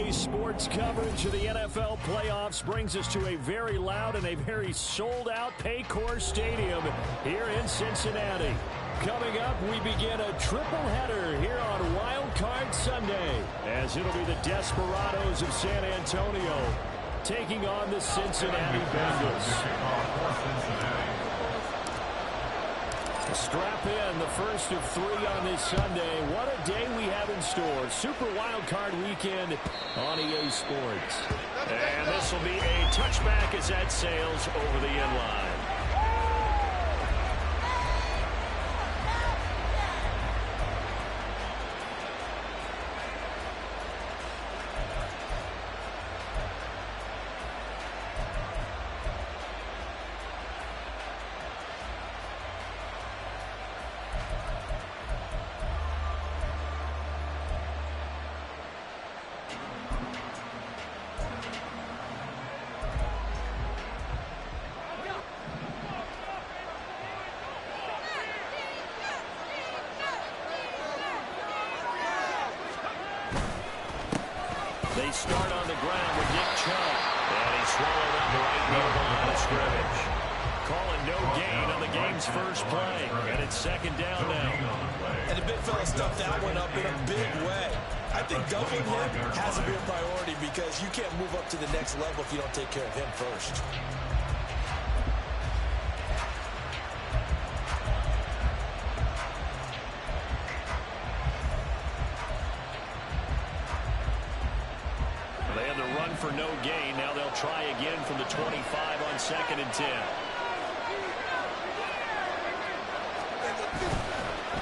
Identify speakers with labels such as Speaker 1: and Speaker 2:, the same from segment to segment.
Speaker 1: Today's sports coverage of the NFL playoffs brings us to a very loud and a very sold-out Paycor Stadium here in Cincinnati. Coming up, we begin a triple-header here on Wild Card Sunday, as it'll be the Desperados of San Antonio taking on the Cincinnati Bengals. Strap in, the first of 3 on this Sunday. What a day we have in store. Super Wild Card Weekend on EA Sports. And this will be a touchback as that sails over the end line. They start on the ground with Nick Chubb. And he swallowed up right near the line of scrimmage. Calling no gain on the game's first play. And it's second down now.
Speaker 2: And the big fella stuffed that one up in a big way. I think doubling him has to be a priority because you can't move up to the next level if you don't take care of him first.
Speaker 1: For no gain. Now they'll try again from the 25 on 2nd and 10.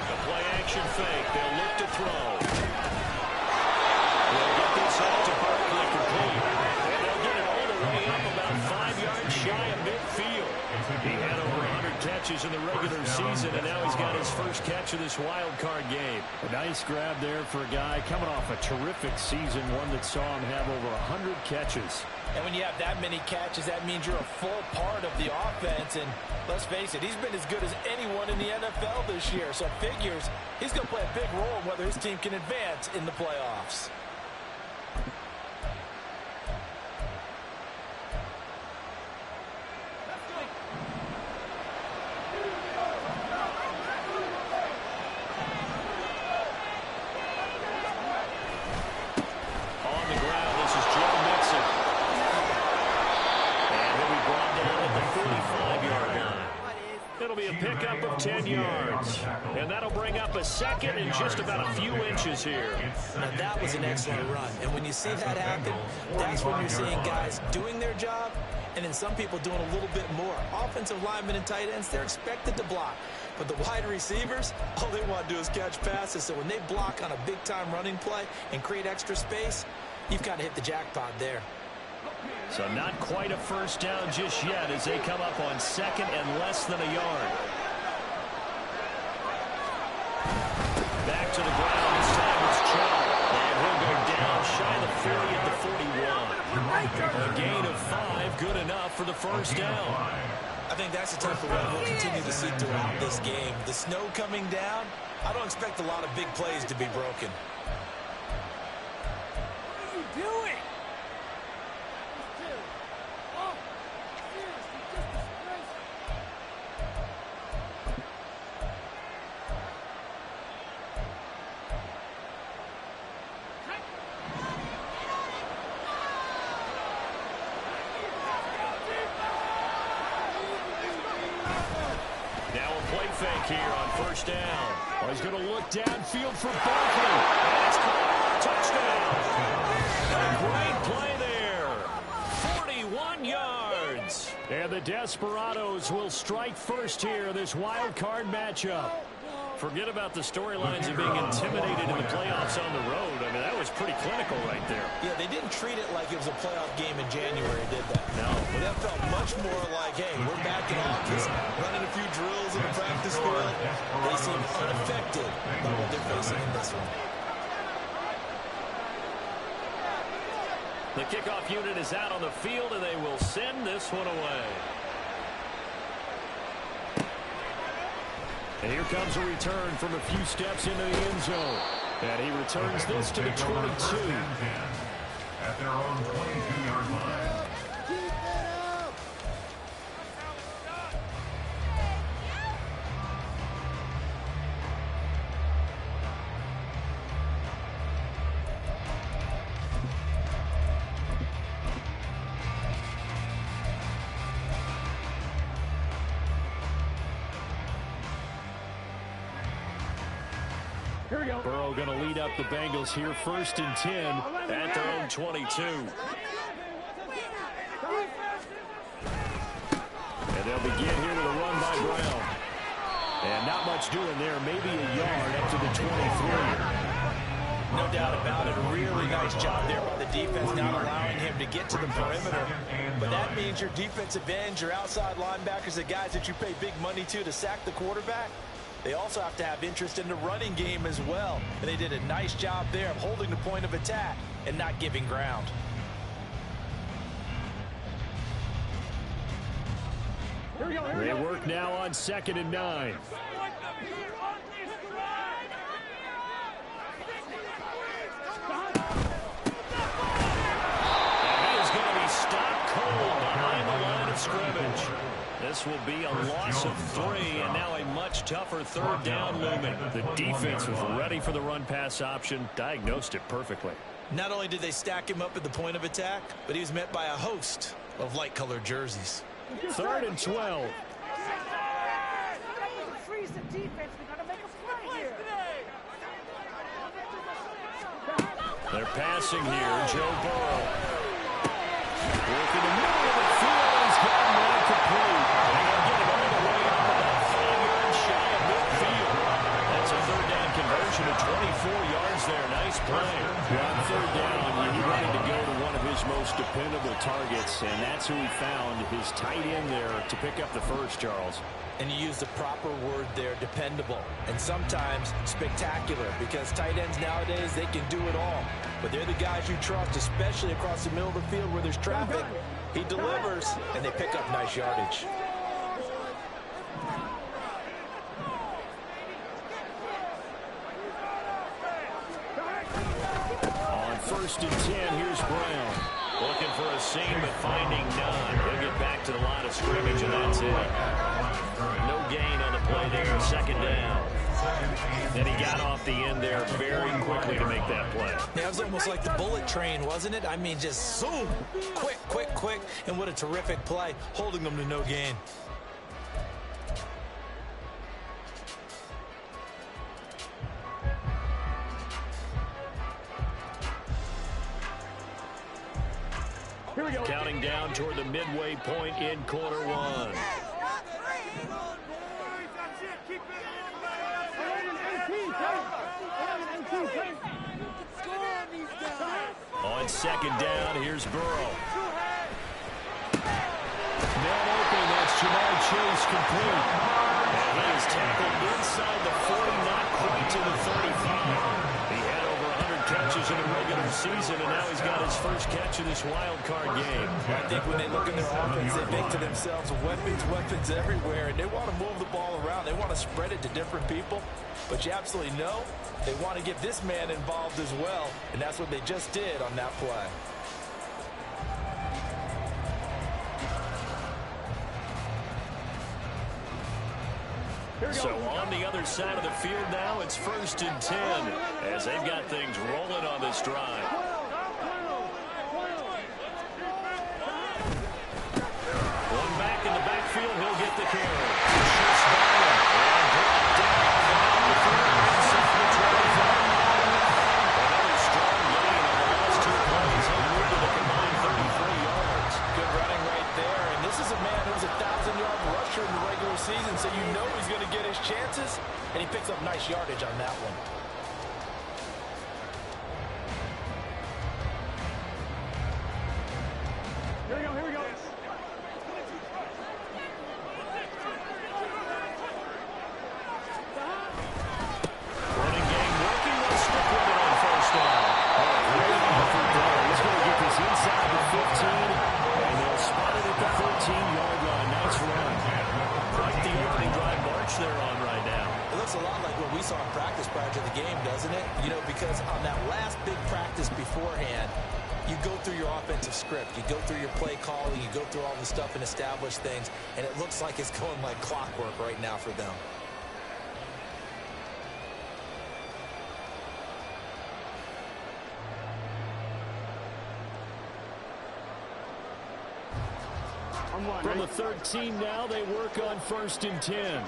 Speaker 1: The play action fake. They'll look to throw. They'll get this out to Barkley complete. And they'll get it all the way up about 5 yards shy of midfield. He had over 100 catches in the regular season, and now he's got his first catch of this wild card game. A nice grab there for a guy coming off a terrific season, one that saw him have over 100 catches.
Speaker 2: And when you have that many catches, that means you're a full part of the offense. And let's face it, he's been as good as anyone in the NFL this year. So figures he's going to play a big role in whether his team can advance in the playoffs.
Speaker 1: Pickup of 10 yards. And that'll bring up a second and just about a few inches here.
Speaker 2: Now that was an excellent run. And when you see that happen, that's when you're seeing guys doing their job and then some people doing a little bit more. Offensive linemen and tight ends, they're expected to block. But the wide receivers, all they want to do is catch passes. So when they block on a big-time running play and create extra space, you've got to hit the jackpot there.
Speaker 1: So not quite a first down just yet as they come up on 2nd and less than a yard. Back to the ground. This time it's Chubb. And he'll go down shy of the 40 at the 41. A gain of 5, good enough for the first down.
Speaker 2: I think that's the type of run we'll continue to see throughout this game. The snow coming down, I don't expect a lot of big plays to be broken.
Speaker 3: What are you doing?
Speaker 1: Fake here on first down. Oh, he's going to look downfield for Barkley. And it's caught. Touchdown. A great play there. 41 yards. And the Desperados will strike first here in this wild card matchup. Forget about the storylines of being intimidated in the playoffs on the road. I mean, that was pretty clinical right there.
Speaker 2: Yeah, they didn't treat it like it was a playoff game in January, did they?
Speaker 1: No.
Speaker 2: But that felt much more like, hey, we're back in office, running a few drills in the practice field. They seem unaffected by what they're facing in this one.
Speaker 1: The kickoff unit is out on the field, and they will send this one away. And here comes a return from a few steps into the end zone. And he returns this to the 22.
Speaker 3: at their own 22-yard line.
Speaker 1: Here we go. Burrow going to lead up the Bengals here, 1st and 10 at their own 22. And they'll begin here with a run by Brown. And not much doing there, maybe a yard up to the 23.
Speaker 2: No doubt about it. A really nice job there by the defense, not allowing him to get to the perimeter. But that means your defensive ends, your outside linebackers, the guys that you pay big money to sack the quarterback, they also have to have interest in the running game as well. And they did a nice job there of holding the point of attack and not giving ground.
Speaker 1: They work now on 2nd and 9. Scrimmage. This will be a loss of 3, and now a much tougher 3rd down looming. The defense was ready for the run-pass option, diagnosed it perfectly.
Speaker 2: Not only did they stack him up at the point of attack, but he was met by a host of light-colored jerseys.
Speaker 1: 3rd and 12.
Speaker 4: Freeze the defense. We got to make a play here.
Speaker 1: They're passing here. Joe Burrow. Working the middle of the field. He's got him right complete. And get it all the way up about 5 yards shy of midfield. That's a 3rd down conversion of 24 yards there. Nice play. On 3rd down, he wanted to go to one of his most dependable targets, and that's who he found, his tight end there to pick up the first, Charles.
Speaker 2: And you use the proper word there, dependable, and sometimes spectacular, because tight ends nowadays, they can do it all. But they're the guys you trust, especially across the middle of the field where there's traffic. He delivers, and they pick up nice yardage.
Speaker 1: On 1st and 10, here's Brown. Looking for a seam, but finding none. He'll get back to the line of scrimmage, and that's it. No gain on the play there, 2nd down. And he got off the end there very quickly to make that play.
Speaker 2: Yeah, it was almost like the bullet train, wasn't it? I mean, just zoom, quick, quick, quick, and what a terrific play, holding them to no gain.
Speaker 1: Here we go. Counting down toward the midway point in quarter 1. On 2nd down, here's Burrow. Man open, that's Jamar Chase complete. And he is tackled inside the 40, not quite to the 35. He had over 100 catches in the regular season, and now he's got his first catch of this wild card game.
Speaker 2: I think when they look at their offense, they think to themselves, weapons everywhere, and they want to move the ball around. They want to spread it to different people. But you absolutely know they want to get this man involved as well, and that's what they just did on that play.
Speaker 1: So on the other side of the field now, it's 1st and 10 as they've got things rolling on this drive. One back in the backfield, he'll get the carry. Another strong gain on the last 2 plays. He'll move to the combined 33 yards.
Speaker 2: Good running right there, and this is a man who's a 1,000-yard rusher in the regular season, so you know he's going to get his chances, and he picks up nice yardage on that one.
Speaker 4: Here we go.
Speaker 1: Running game working. Let's stick with it on 1st down. Great effort there. He's going to get this inside the 15, and they'll spot it at the 14-yard line. Nice run. Quite the opening drive march they're on right now.
Speaker 2: It looks a lot like what we saw in practice prior to the game, doesn't it? You know, because on that last big practice beforehand, you go through your offensive script. You go through your play calling. You go through all the stuff and establish things. And it looks like it's going like clockwork right now for them.
Speaker 1: From the 13 now, they work on 1st and 10.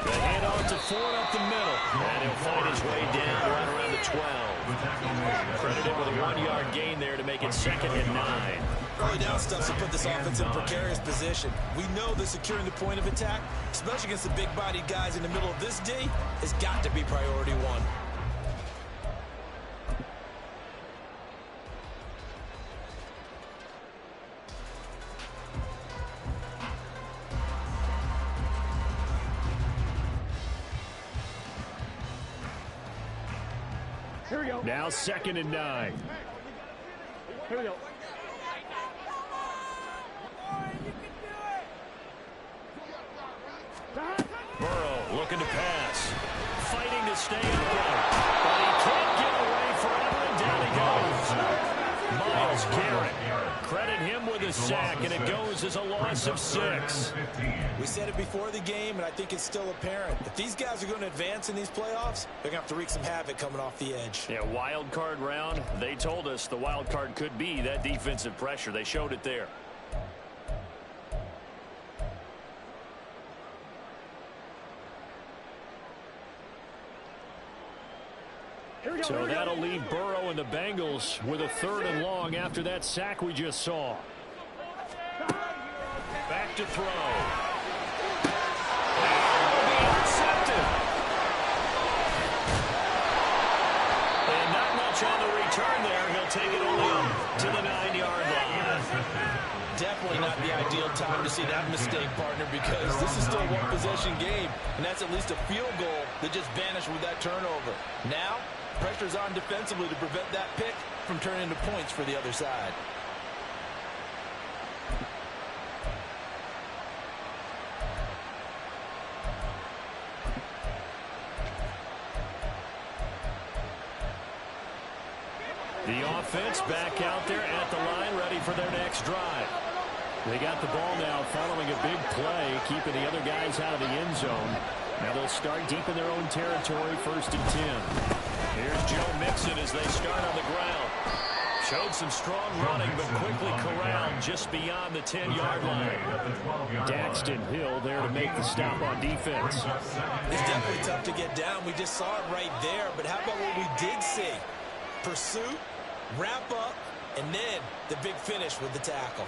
Speaker 1: The handoff to Ford up the middle. And he'll find his way down right around the 12. Credited with a 1-yard gain there to make it 2nd and 9.
Speaker 2: Early down stuff to put this offense in a precarious position. We know that securing the point of attack, especially against the big-bodied guys in the middle of this D, has got to be priority one.
Speaker 4: Here we go.
Speaker 1: Now 2nd and 9.
Speaker 4: Here we go.
Speaker 1: Burrow looking to pass. Fighting to stay upright. But he can't get away forever, and down he goes. Myles Garrett. Credit him with a sack, and it goes as a loss of 6.
Speaker 2: We said it before the game, and I think it's still apparent. If these guys are going to advance in these playoffs, they're going to have to wreak some havoc coming off the edge.
Speaker 1: Yeah, wild card round. They told us the wild card could be that defensive pressure. They showed it there. So that'll leave Burrow and the Bengals with a 3rd and long after that sack we just saw. Back to throw. Intercepted. And not much on the return there. He'll take it only to the 9-yard line.
Speaker 2: Definitely not the ideal time to see that mistake, partner, because this is still a one-possession game, and that's at least a field goal that just vanished with that turnover. Now, pressure's on defensively to prevent that pick from turning into points for the other side.
Speaker 1: The offense back out there at the line, ready for their next drive. They got the ball now following a big play, keeping the other guys out of the end zone. Now they'll start deep in their own territory, 1st and 10. Here's Joe Mixon as they start on the ground. Showed some strong running, but quickly corralled just beyond the 10-yard line. Daxton Hill there to make the stop on defense.
Speaker 2: It's definitely tough to get down. We just saw it right there, but how about what we did see? Pursuit, wrap up, and then the big finish with the tackle.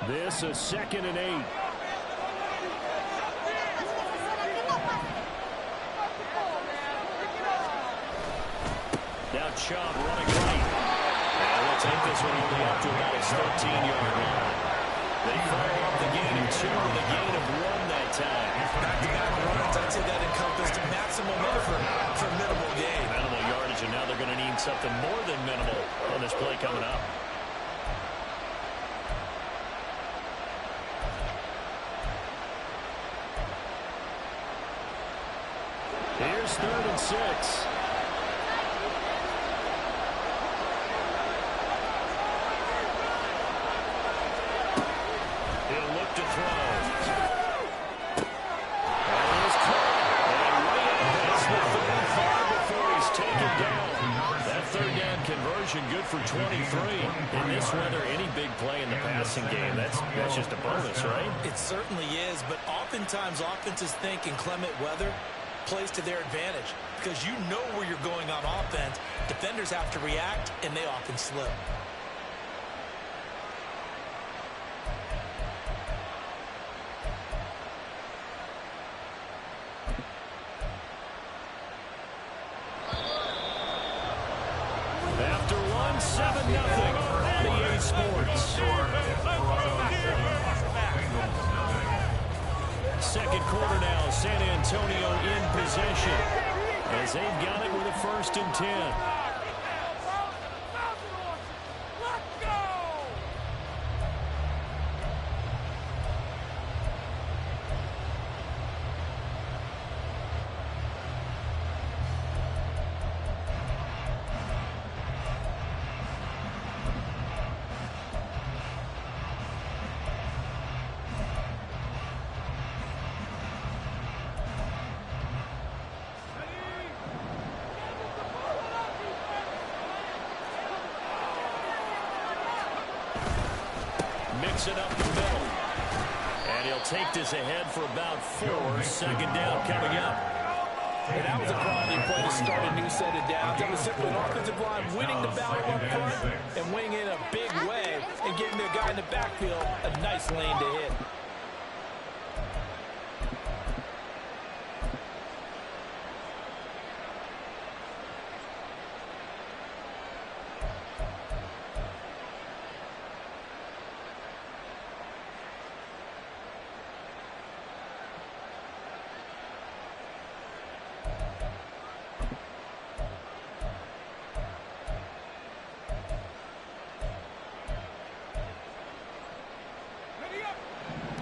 Speaker 1: This is 2nd and 8. Now Chubb running right. And we'll take this one only up to about his 13-yard line. They follow up the gain of 2 with a gain of 1 that time.
Speaker 2: Back-to-back runs. I'd say that encompassed maximum effort for minimal gain.
Speaker 1: Minimal yardage, and now they're going to need something more than minimal on this play coming up. Here's 3rd and 6. He'll look to throw. And he's caught. And way out past the 35 before he's taken down. That 3rd down conversion good for 23. In this weather, any big play in the passing game, that's just a bonus, right?
Speaker 2: It certainly is, but oftentimes offenses think in clement weather plays to their advantage because you know where you're going on offense. Defenders have to react, and they often slip.
Speaker 1: After one, 7-0 on EA Sports. 2nd quarter now, San Antonio in possession as they've got it with a 1st and 10. Mix it up the middle. And he'll take this ahead for about 4. Second down coming up.
Speaker 2: And that was a quality play to start a new set of downs. That was simply an offensive line winning the battle up front and winning in a big way and giving their guy in the backfield a nice lane to hit.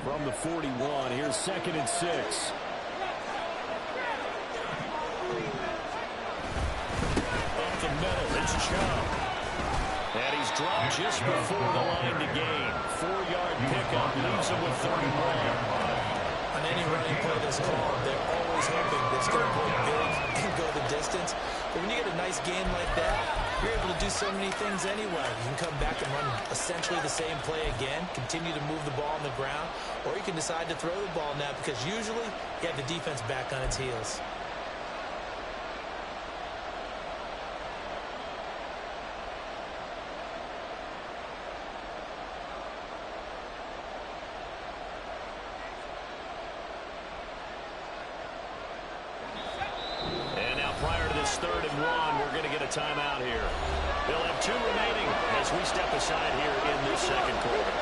Speaker 1: From the 41, here's 2nd and 6. Up the middle, it's Chubb. And he's dropped just before the line to gain. 4-yard pickup leaves him with 31.
Speaker 2: On any running play that's called, they're always hoping that it's going to play big and go the distance. But when you get a nice gain like that, you're able to do so many things anyway. You can come back and run essentially the same play again, continue to move the ball on the ground, or you can decide to throw the ball now because usually you have the defense back on its heels.
Speaker 1: Prior to this 3rd and 1, we're going to get a timeout here. They'll have 2 remaining as we step aside here in this second quarter.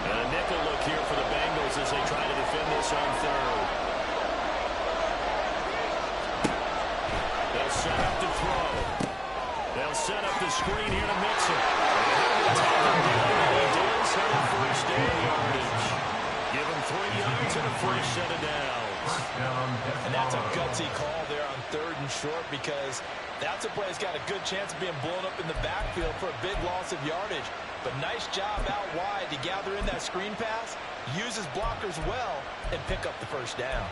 Speaker 1: And a nickel look here for the Bengals as they try to defend this on 3rd. They'll set up to throw. They'll set up the screen here to mix it. He does have a first down yardage. Give him 3 yards and a first set of downs.
Speaker 2: And that's a gutsy call there on 3rd and short because that's a play that's got a good chance of being blown up in the backfield for a big loss of yardage. But nice job out wide to gather in that screen pass, use his blockers well, and pick up the first down.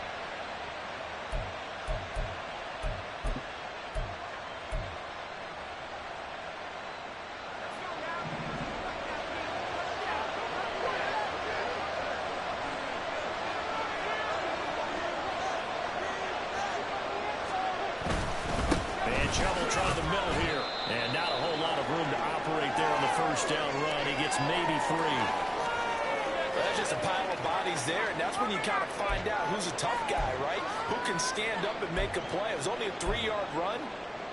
Speaker 1: Trouble trying the middle here. And not a whole lot of room to operate there on the first down run. He gets maybe 3.
Speaker 2: Well, that's just a pile of bodies there, and that's when you kind of find out who's a tough guy, right? Who can stand up and make a play. It was only a 3-yard run,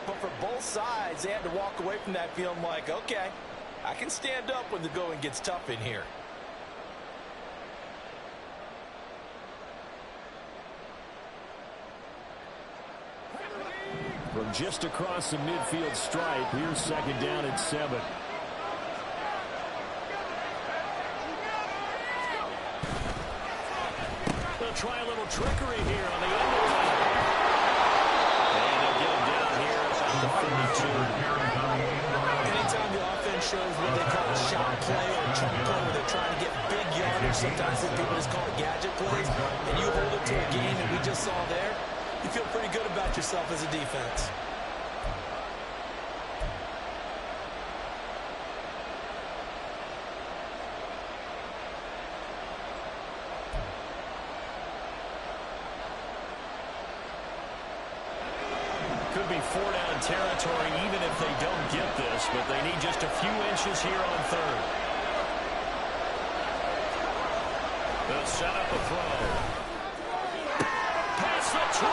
Speaker 2: but for both sides, they had to walk away from that feeling like, okay, I can stand up when the going gets tough in here.
Speaker 1: From just across the midfield stripe, here's 2nd down and 7. They'll try a little trickery here on the end line. And they'll get him down here at the 32.
Speaker 2: Anytime the offense shows what they call a shot play or a chunk play where they're trying to get big yardage, sometimes people just call it gadget plays, and you hold it to a gain that we just saw there, you feel pretty good about yourself as a defense.
Speaker 1: Could be 4-down territory even if they don't get this, but they need just a few inches here on 3rd. They'll set up a throw. Pass the 20.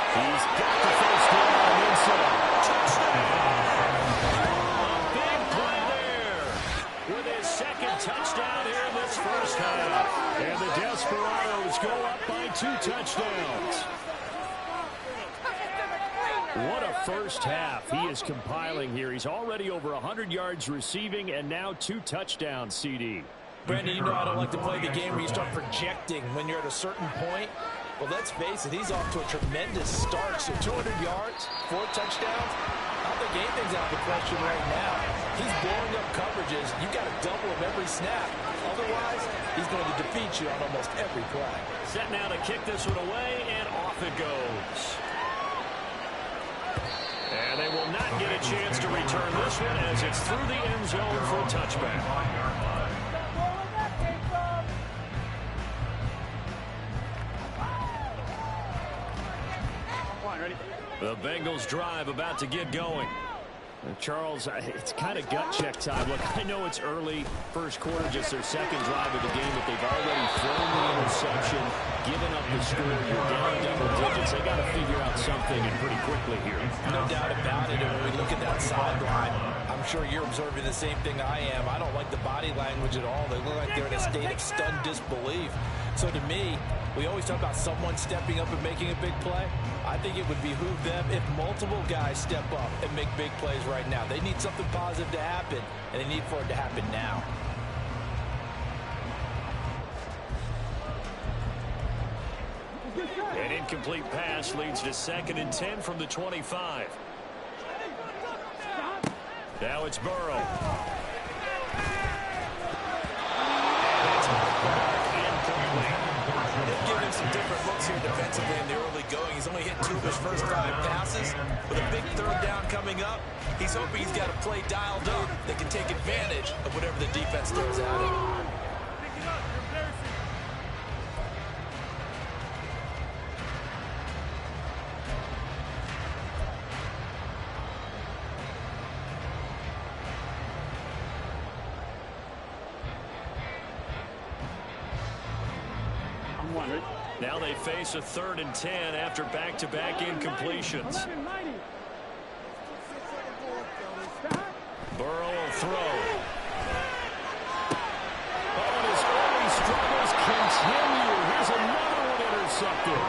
Speaker 1: He's got the first down on the inside. Touchdown! A big play there with his 2nd touchdown here in this first half. And the Desperados go up by 2 touchdowns. What a first half he is compiling here. He's already over 100 yards receiving and now 2 touchdowns, CD.
Speaker 2: Brandon, you know I don't like to play the game where you start projecting when you're at a certain point. Well, let's face it, he's off to a tremendous start. So 200 yards, 4 touchdowns. I don't think anything's out of the question right now. He's blowing up coverages. You got to double him every snap. Otherwise, he's going to defeat you on almost every play.
Speaker 1: Set now to kick this one away, and off it goes. And they will not get a chance to return this one as it's through the end zone for a touchback. The Bengals drive about to get going. Charles, it's kind of gut check time. Look, I know it's early, first quarter, just their second drive of the game, but they've already thrown the interception, given up the score. You're down double digits. They got to figure out something, and pretty quickly here.
Speaker 2: No doubt about it. And when we look at that sideline, I'm sure you're observing the same thing I am. I don't like the body language at all. They look like they're in a state of stunned disbelief. So to me, we always talk about someone stepping up and making a big play. I think it would behoove them if multiple guys step up and make big plays right now. They need something positive to happen, and they need for it to happen now.
Speaker 1: An incomplete pass leads to 2nd and 10 from the 25. Now it's Burrow.
Speaker 2: They've given him some different looks here defensively in the early going. He's only hit 2 of his first 5 passes. With a big 3rd down coming up, he's hoping he's got a play dialed up that can take advantage of whatever the defense throws at him.
Speaker 1: Now they face a 3rd and 10 after back-to-back incompletions. Burrow will throw. Oh, and his early struggles continue. Here's another one intercepted.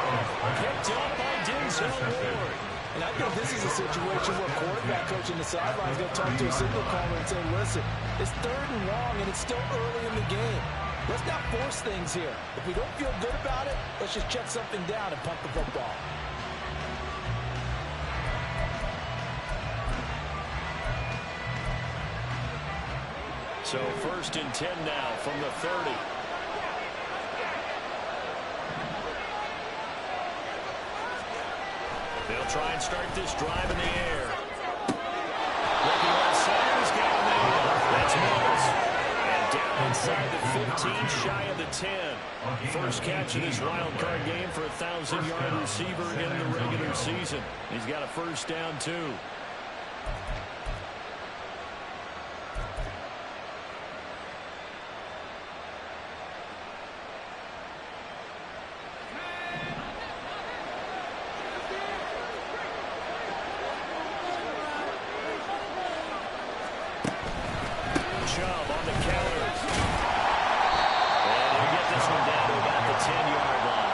Speaker 1: Picked up by Denzel Ward.
Speaker 2: And I think this is a situation where quarterback coach in the sideline is going to talk to a signal caller and say, listen, it's 3rd and long, and it's still early in the game. Let's not force things here. If we don't feel good about it, let's just check something down and punt the football.
Speaker 1: So 1st and 10 now from the 30. They'll try and start this drive in the air. Looking left side, he's got a man. That's Mills. And down inside the 15, shy of the 10. First catch of this wild card game for a 1,000-yard receiver in the regular season. He's got a first down, too. Chubb on the counter. And he'll get this one down to about the 10-yard line.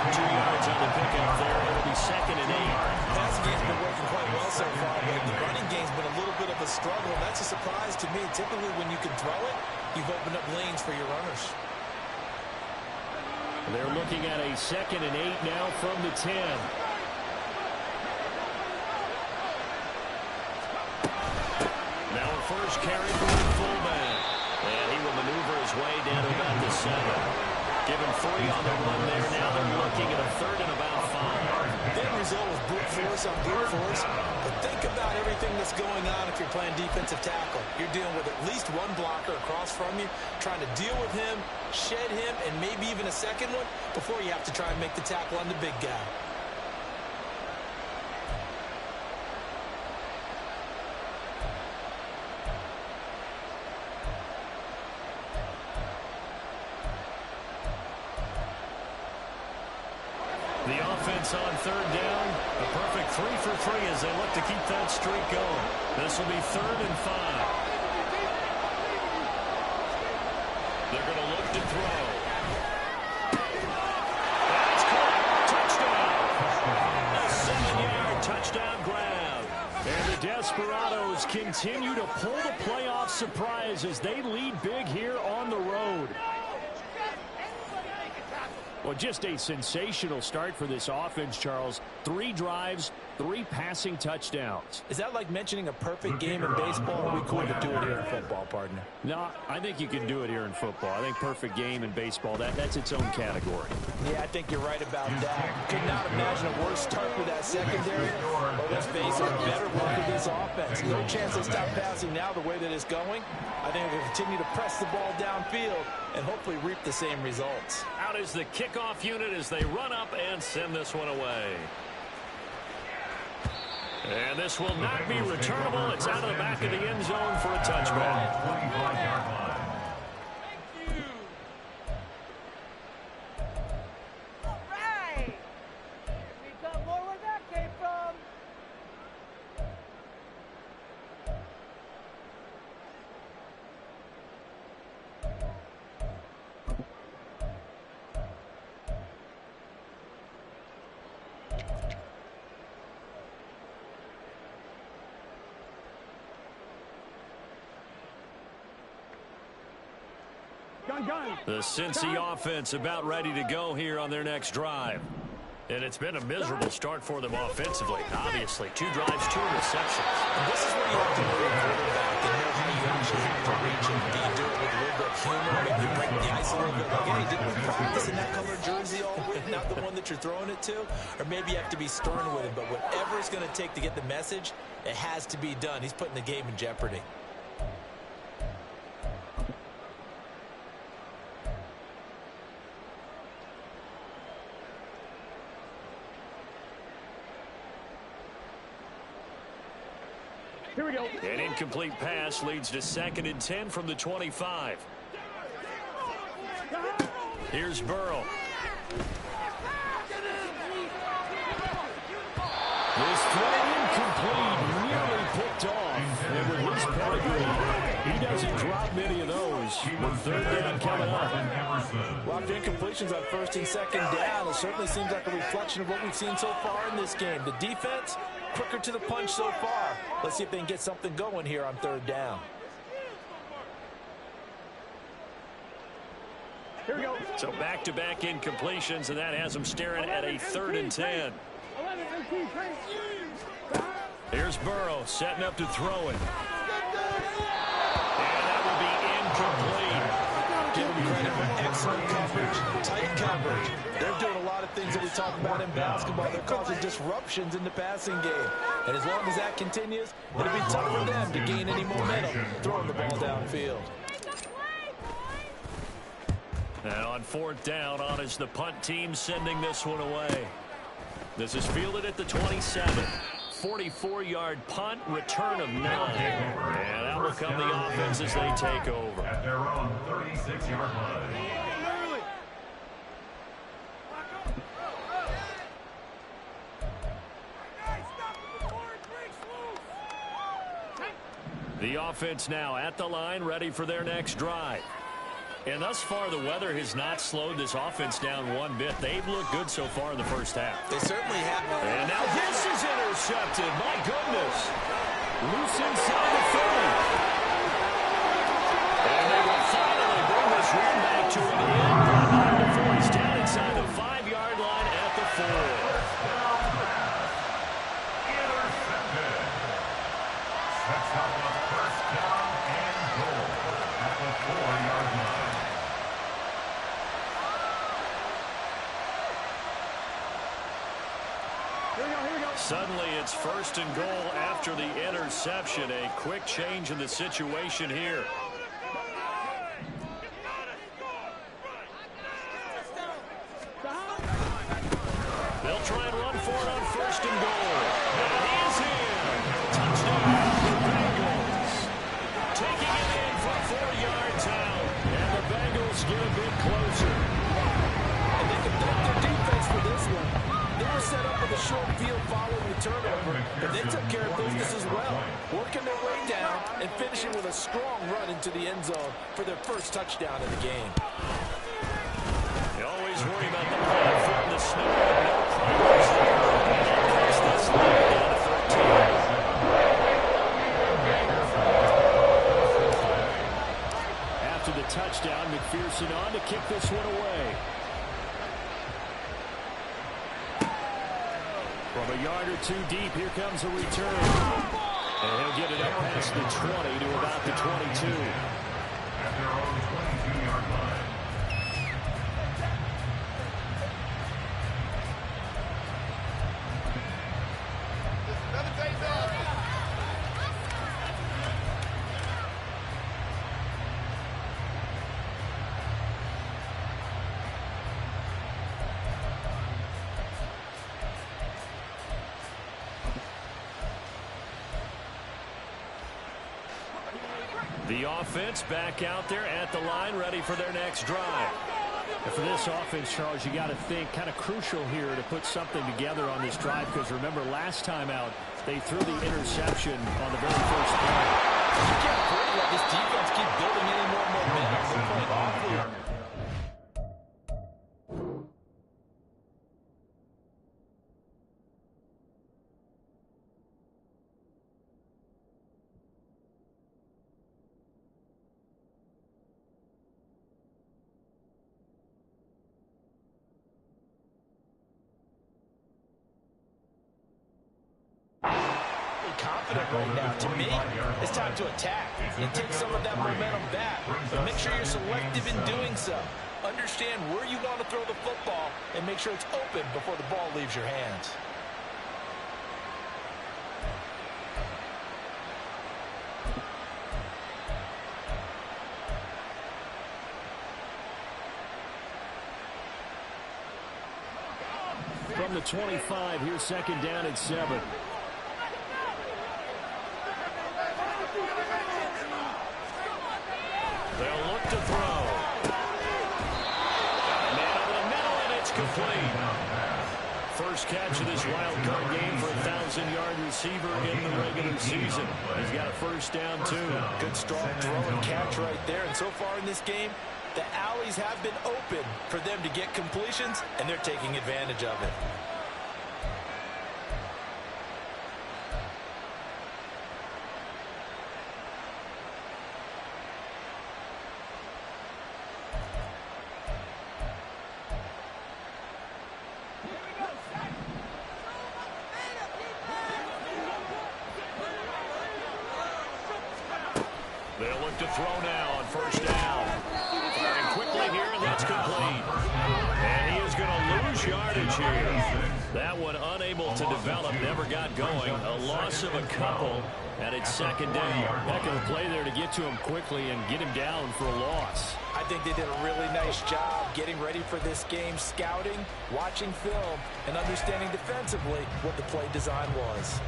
Speaker 1: 2 yards on the pickup there. It'll be 2nd and 8.
Speaker 2: Passing game's been working quite well so far, but the running game's been a little bit of a struggle. That's a surprise to me. Typically, when you can throw it, you've opened up lanes for your runners.
Speaker 1: They're looking at a 2nd and 8 now from the 10. Now a first carry for the fullback. And he will maneuver his way down to about the 7. Given 3 on the run there. Now they're looking at a 3rd and about 5.
Speaker 2: The end result was brute force on brute force. But think about everything that's going on if you're playing defensive tackle. You're dealing with at least one blocker across from you, trying to deal with him, shed him, and maybe even a second one before you have to try and make the tackle on the big guy.
Speaker 1: The offense on 3rd down. A perfect 3 for 3 as they look to keep that streak going. This will be 3rd and 5. They're going to look to throw. That's caught. Touchdown. A 7-yard touchdown grab. And the Desperados continue to pull the playoff surprise as they lead big here on the road. Well, just a sensational start for this offense, Charles. 3 drives, 3 passing touchdowns.
Speaker 2: Is that like mentioning a perfect game in baseball, or are we cool to do it here in football, partner?
Speaker 1: No, I think you can do it here in football. I think perfect game in baseball, that's its own category.
Speaker 2: Yeah, I think you're right about that. Could not imagine a worse start for that secondary. Or let's face it, a better one for this offense. No chance to stop passing now the way that it's going. I think we'll continue to press the ball downfield and hopefully reap the same results.
Speaker 1: Out is the kickoff unit as they run up and send this one away. And this will not be returnable. It's out of the back of the end zone for a touchback.
Speaker 3: 25-yard line.
Speaker 1: The Cincy offense about ready to go here on their next drive. And it's been a miserable start for them offensively. Obviously, 2 drives, 2 receptions.
Speaker 2: And this is where you have to be a quarterback and know how you actually have to reach him. Do you do it with a little bit of humor? Maybe you break the ice a little bit. Like, hey, didn't we practice in that color jersey all week? Not the one that you're throwing it to? Or maybe you have to be stern with him. But whatever it's going to take to get the message, it has to be done. He's putting the game in jeopardy.
Speaker 4: Here we go.
Speaker 1: An incomplete pass leads to 2nd and 10 from the 25. Here's Burrow. This throw incomplete, nearly picked off. And with his pedigree, he doesn't drop many of those. With 3rd down coming up.
Speaker 2: Well, after incompletions on 1st and 2nd down, it certainly seems like a reflection of what we've seen so far in this game. The defense, quicker to the punch so far. Let's see if they can get something going here on 3rd down.
Speaker 4: Here we go.
Speaker 1: So back-to-back incompletions, and that has them staring at a 3rd and 10. Here's Burrow setting up to throw it. And that will be incomplete.
Speaker 2: Give them credit for excellent coverage, tight coverage. They're doing a lot of things that we talk about in basketball. They're causing disruptions in the passing game. And as long as that continues, it'll be tough for them to gain any momentum throwing the ball downfield.
Speaker 1: And on 4th down, on is the punt team sending this one away. This is fielded at the 27. 44-yard punt, return of 9. And out will come the offense as they take over.
Speaker 3: At their own 36-yard line.
Speaker 1: The offense now at the line, ready for their next drive. And thus far, the weather has not slowed this offense down one bit. They've looked good so far in the first half.
Speaker 2: They certainly have.
Speaker 1: And now this is intercepted. My goodness. Loose inside the 30. And they will finally bring this run back to an end. Not before he's down inside the 5-yard line at the 4.
Speaker 3: Intercepted. Sets up a 1st down and goal at the 4-yard line.
Speaker 1: Suddenly it's 1st and goal after the interception. A quick change in the situation here. They'll try and run for it on 1st and goal. And it is in. Touchdown, Bengals. Taking it in from 4 yards out. And the Bengals get a bit closer.
Speaker 2: And they can thank their defense for this one. They were set up with a short field following the turnover, but they took care of business as well, working their way down and finishing with a strong run into the end zone for their first touchdown of the game.
Speaker 1: You always worry about the ball foot in the snow, but no progress there. And that's this line down to 13. After the touchdown, McPherson on to kick this one away. A yard or two deep. Here comes a return. And he'll get it up past the 20 to about the 22.
Speaker 3: At their own 22-yard line.
Speaker 1: The offense back out there at the line, ready for their next drive. And for this offense, Charles, you got to think kind of crucial here to put something together on this drive, because remember last time out they threw the interception on the very first play.
Speaker 2: You can't afford to let this defense keep building any more momentum. They're playing awfully. Confident right now. To me, it's time to attack and take some of that momentum back. But make sure you're selective in doing so. Understand where you want to throw the football and make sure it's open before the ball leaves your hands.
Speaker 1: From the 25, here's second down at 7. They'll look to throw. Man over the middle, and it's complete. First catch of this wild card game for a 1,000-yard receiver in the regular season. He's got a first down, too.
Speaker 2: Good strong throw and catch right there. And so far in this game, the alleys have been open for them to get completions, and they're taking advantage of it.
Speaker 1: They'll look to throw now on first down. Firing quickly here, and that's complete. And he is going to lose yardage here. That one unable to develop, never got going. A loss of a couple, and it's second down. Heck of a play there to get to him quickly and get him down for a loss.
Speaker 2: I think they did a really nice job getting ready for this game, scouting, watching film, and understanding defensively what the play design was.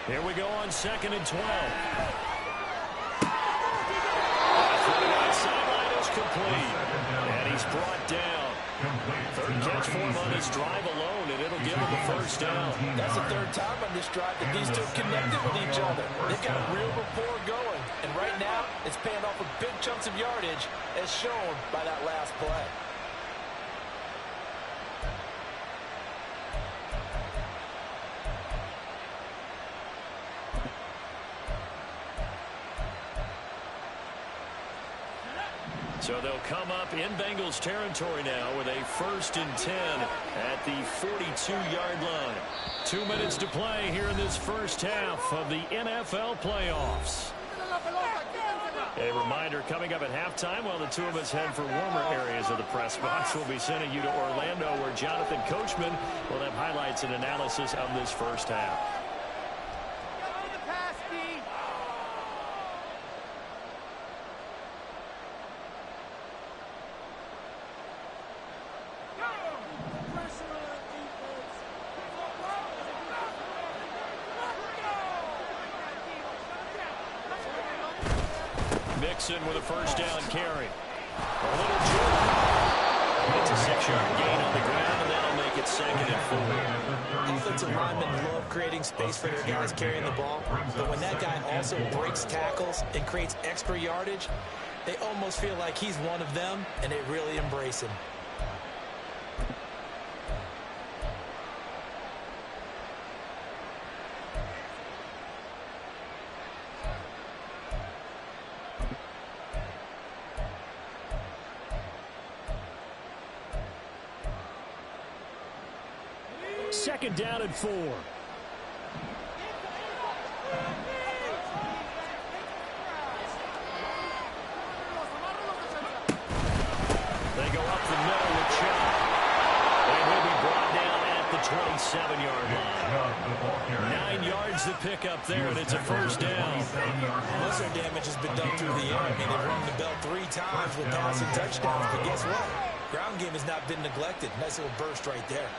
Speaker 1: Here we go on second and 12. Sideline is complete. And he's brought down. Third catch for him on this drive alone, and it'll give him the first down.
Speaker 2: That's the third time on this drive that these two connected with each other. They've got a real rapport going. And right now, it's paying off with big chunks of yardage, as shown by that last play.
Speaker 1: So they'll come up in Bengals territory now with a 1st and 10 at the 42-yard line. 2 minutes to play here in this first half of the NFL playoffs. A reminder coming up at halftime while the two of us head for warmer areas of the press box. We'll be sending you to Orlando, where Jonathan Coachman will have highlights and analysis of this first half. Mixon with a first down carry. A little jerk. It's a 6-yard gain on the ground, and that'll make it it 2nd and 4.
Speaker 2: Offensive linemen love creating space for their guys carrying the ball, but when that guy also breaks tackles and creates extra yardage, they almost feel like he's one of them, and they really embrace him.
Speaker 1: Second down and 4. They go up the middle with Chubb. And he'll be brought down at the 27-yard line. 9 yards to pick up there, and it's a first down.
Speaker 2: Most of their damage has been done through the air. I mean, they've rung the bell 3 times with passing touchdowns, but guess what? Ground game has not been neglected. Nice little burst right there.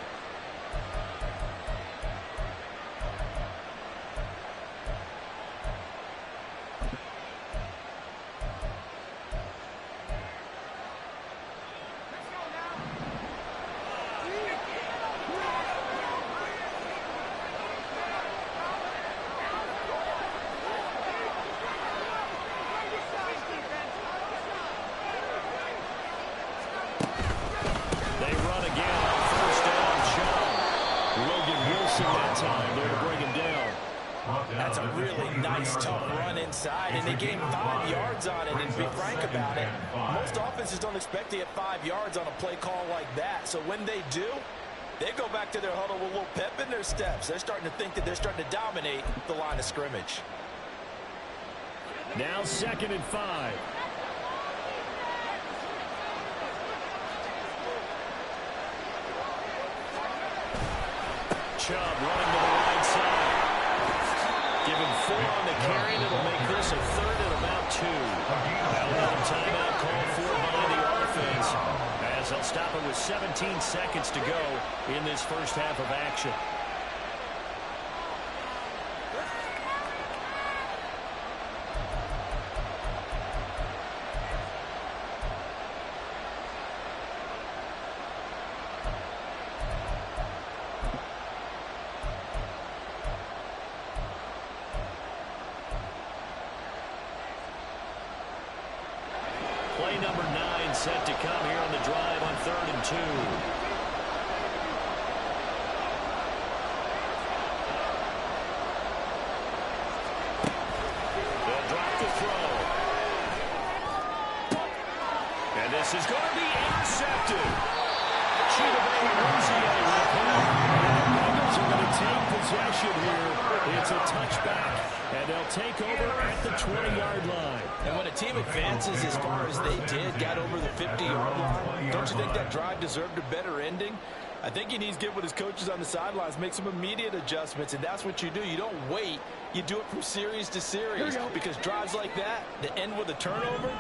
Speaker 2: That's a really nice, tough run inside, and they gained 5 yards on it. And to be frank about it, most offenses don't expect to get 5 yards on a play call like that. So when they do, they go back to their huddle with a little pep in their steps. They're starting to think that they're starting to dominate the line of scrimmage.
Speaker 1: Now 2nd and 5. Chubb running to the right side. Give him 4 on the carry, and it'll make this a 3rd and about 2. Now another timeout called for by the offense, as they'll stop it with 17 seconds to go in this first half of action. Play number 9 set to come here on the drive on 3rd and 2. They'll drop the throw. And this is going to be intercepted. Bengals are going to take possession here. It's a touchback, and they'll take over at the 20-yard line.
Speaker 2: And when a team advances as far as they did, got over the 50-yard line, don't you think that drive deserved a better ending? I think he needs to get with his coaches on the sidelines, make some immediate adjustments, and that's what you do. You don't wait. You do it from series to series, because drives like that end with a turnover,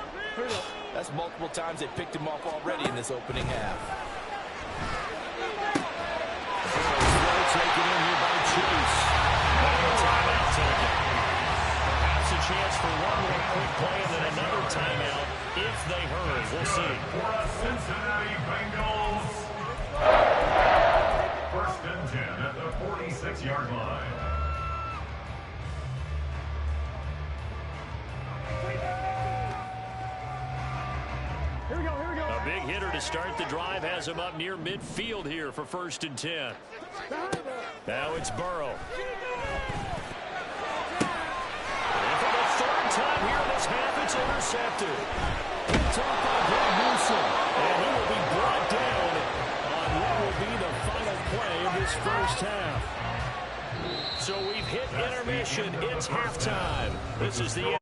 Speaker 2: that's multiple times they picked him off already in this opening half.
Speaker 1: Taken in here by Chase. Timeout taken. Perhaps a chance for one more quick play and then another timeout if they hurry. We'll see.
Speaker 3: For a Cincinnati Bengals, 1st and 10 at the 46-yard line.
Speaker 4: Here we go, here we go.
Speaker 1: A big hitter to start the drive has him up near midfield here for 1st and 10. Now it's Burrow. And for the 3rd time here this half, it's intercepted. Picked off by Greg Newsom. And he will be brought down on what will be the final play of this first half. So we've hit intermission. It's halftime. This is the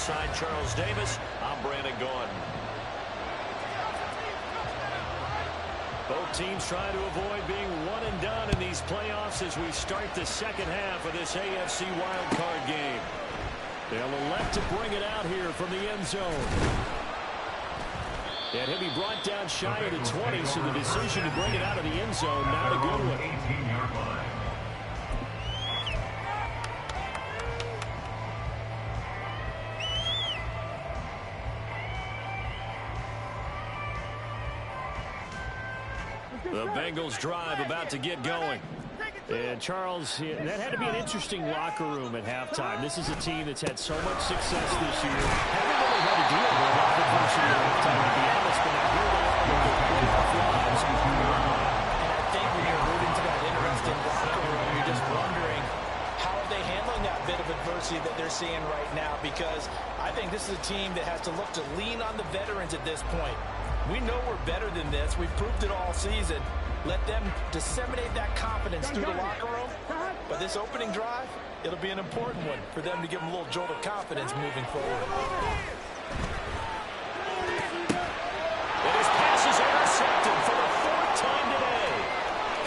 Speaker 1: alongside Charles Davis. I'm Brandon Gordon. Both teams trying to avoid being one and done in these playoffs as we start the second half of this AFC wildcard game. They'll elect to bring it out here from the end zone. And he'll be brought down shy of the 20, so the decision to bring it out of the end zone, not a good one.
Speaker 3: 18-yard line.
Speaker 1: The Bengals drive about to get going. And Charles, that had to be an interesting locker room at halftime. This is a team that's had so much success this year. Haven't really had to deal with a lot of adversity at halftime, to be honest, but now here they are with their playoff lives.
Speaker 2: And I think when you're alluding to that interesting locker room, you're just wondering how are they handling that bit of adversity that they're seeing right now, because I think this is a team that has to look to lean on the veterans at this point. We know we're better than this. We've proved it all season. Let them disseminate that confidence through the locker room. But this opening drive, it'll be an important one for them to give them a little jolt of confidence moving forward.
Speaker 1: And his pass is intercepted for the fourth time today.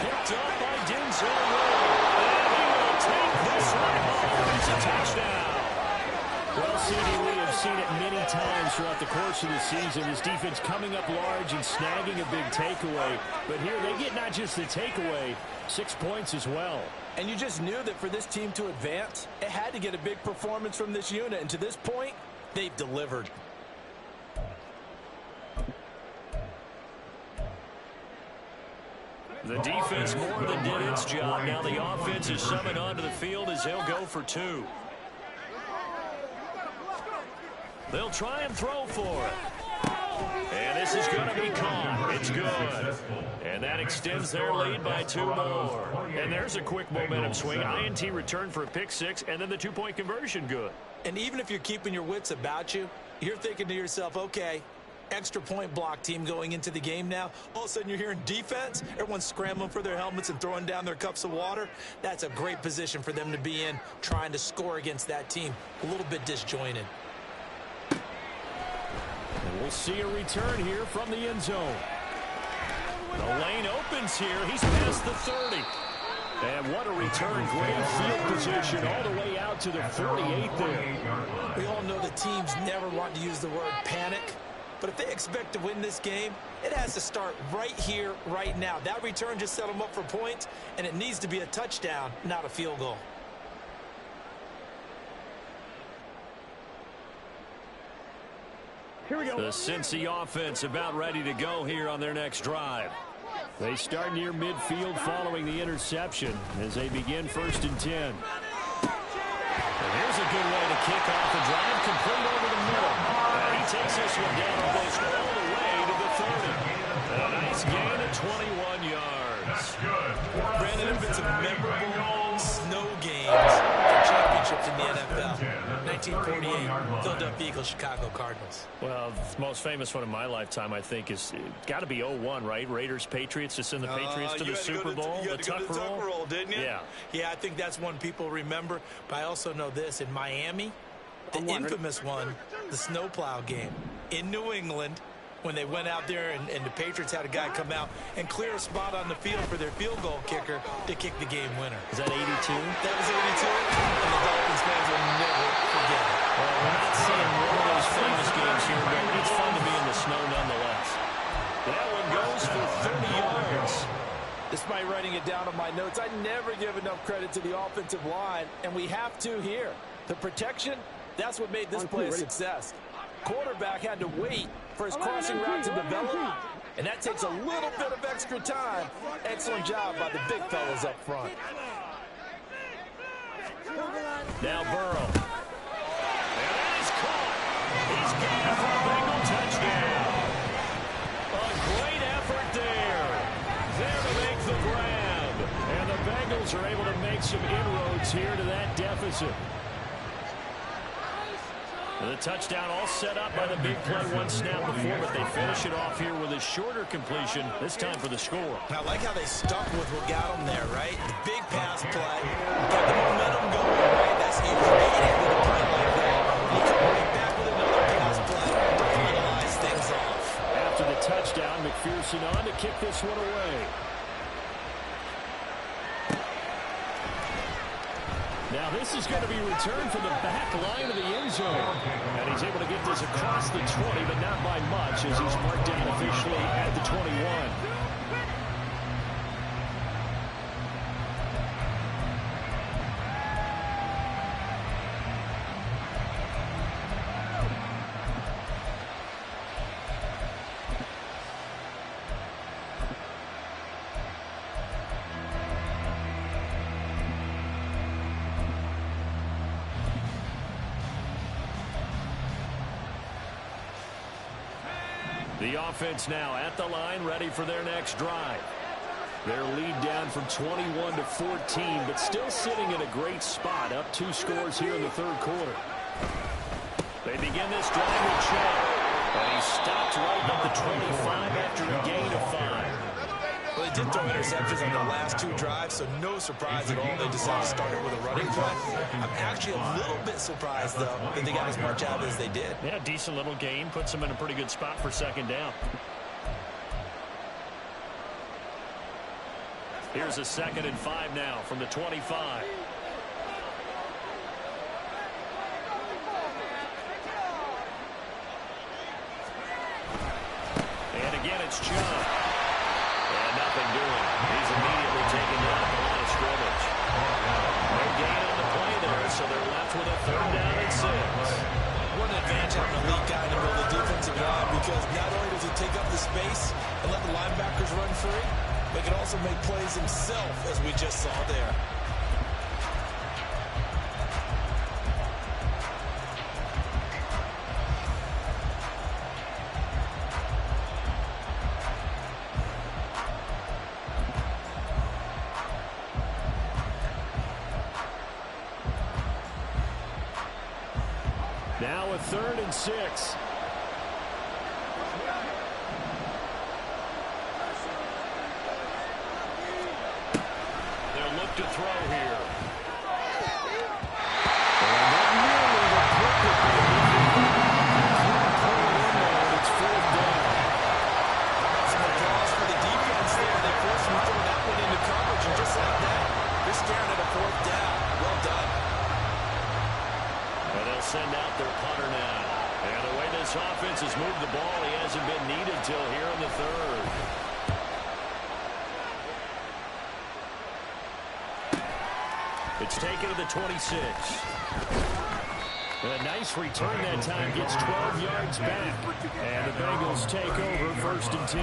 Speaker 1: Picked up by Denzel Ward. And he will take this one home. It's a touchdown. Well, CD, we have seen it many times throughout the course of the season. This defense coming up large and snagging a big takeaway. But here they get not just the takeaway, 6 points as well.
Speaker 2: And you just knew that for this team to advance, it had to get a big performance from this unit. And to this point, they've delivered.
Speaker 1: The defense more than did its job. Now the offense is summoned onto the field as they'll go for two. They'll try and throw for it. And this is going to be caught. It's good. And that extends their lead by 2 more. And there's a quick momentum swing. INT return for a pick 6, and then the 2-point conversion good.
Speaker 2: And even if you're keeping your wits about you, you're thinking to yourself, okay, extra point block team going into the game now. All of a sudden you're hearing defense. Everyone's scrambling for their helmets and throwing down their cups of water. That's a great position for them to be in, trying to score against that team. A little bit disjointed.
Speaker 1: And we'll see a return here from the end zone. The lane opens here. He's past the 30. And what a return. Great field position all the way out to the 48 there.
Speaker 2: We all know the teams never want to use the word panic. But if they expect to win this game, it has to start right here, right now. That return just set them up for points, and it needs to be a touchdown, not a field goal.
Speaker 1: Here we go. The Cincy offense about ready to go here on their next drive. They start near midfield following the interception as they begin 1st and 10. And here's a good way to kick off the drive, complete over the middle. And he takes this one down almost all the way to the 30. A nice gain of 21 yards.
Speaker 2: Brandon, there have been some memorable snow games for championships in the NFL. 1948, Philadelphia Eagles, Chicago Cardinals.
Speaker 1: Well, the most famous one in my lifetime, I think, is got to be 0-1, right? Raiders, Patriots, to send the Patriots to the Super Bowl.
Speaker 2: You had to go to the tuck roll, didn't you?
Speaker 1: Yeah.
Speaker 2: Yeah, I think that's one people remember. But I also know this. In Miami, the infamous one, the snowplow game. In New England, when they went out there and the Patriots had a guy come out and clear a spot on the field for their field goal kicker to kick the game winner.
Speaker 1: Is that 82?
Speaker 2: That was 82, and the Dolphins fans will never forget it.
Speaker 1: Well, we're not seeing one of those famous games here, but it's fun to be in the snow nonetheless. That one goes for 30 yards.
Speaker 2: Despite writing it down on my notes, I never give enough credit to the offensive line, and we have to here. The protection, that's what made this play a success. Quarterback had to wait for his crossing route to develop, and that takes a little bit of extra time. Excellent job by the big fellas up front.
Speaker 1: Now Burrow. And that is caught. He's got it for a Bengal touchdown. A great effort there. There to make the grab. And the Bengals are able to make some inroads here to that deficit. The touchdown all set up by the big play one snap before, but they finish it off here with a shorter completion, this time for the score.
Speaker 2: I like how they stuck with what got them there, right? The big pass play, got the momentum going, right? That's you created with a play like that. You come right back with another pass play to finalize things off.
Speaker 1: After the touchdown, McPherson on to kick this one away. Now This is going to be returned from the back line of the end zone. And he's able to get this across the 20, but not by much as he's marked down officially at the 21. The offense now at the line, ready for their next drive. Their lead down from 21 to 14, but still sitting in a great spot, up 2 scores here in the third quarter. They begin this drive with Chubb, and he stopped right at the 25 after a gain of 5.
Speaker 2: Well, they did throw interceptions on their last 2 drives, so no surprise at all they decided to start it with a running play. I'm actually a little bit surprised, though, that they got as much out as they did.
Speaker 1: Yeah, decent little gain. Puts them in a pretty good spot for second down. Here's a 2nd and 5 now from the 25. And again, it's Chubb. And nothing doing. He's immediately taken down at the line of scrimmage. No gain on the play there, so they're left with a 3rd down and 6.
Speaker 2: What an advantage having an elite guy in the middle of the defensive line, because not only does he take up the space and let the linebackers run free, but he can also make plays himself, as we just saw there.
Speaker 1: Now a 3rd and 6. They'll look to throw here. And not nearly the perfect it's 4th down.
Speaker 2: Some applause for the defense there. They forced him to throw that one into coverage, and just like that, they're staring at a 4th down. Well done.
Speaker 1: And they'll send out their punter now. And the way this offense has moved the ball, he hasn't been needed till here in the 3rd. It's taken to the 26. A nice return that time. Gets 12 yards back. And the Bengals take over 1st and 10.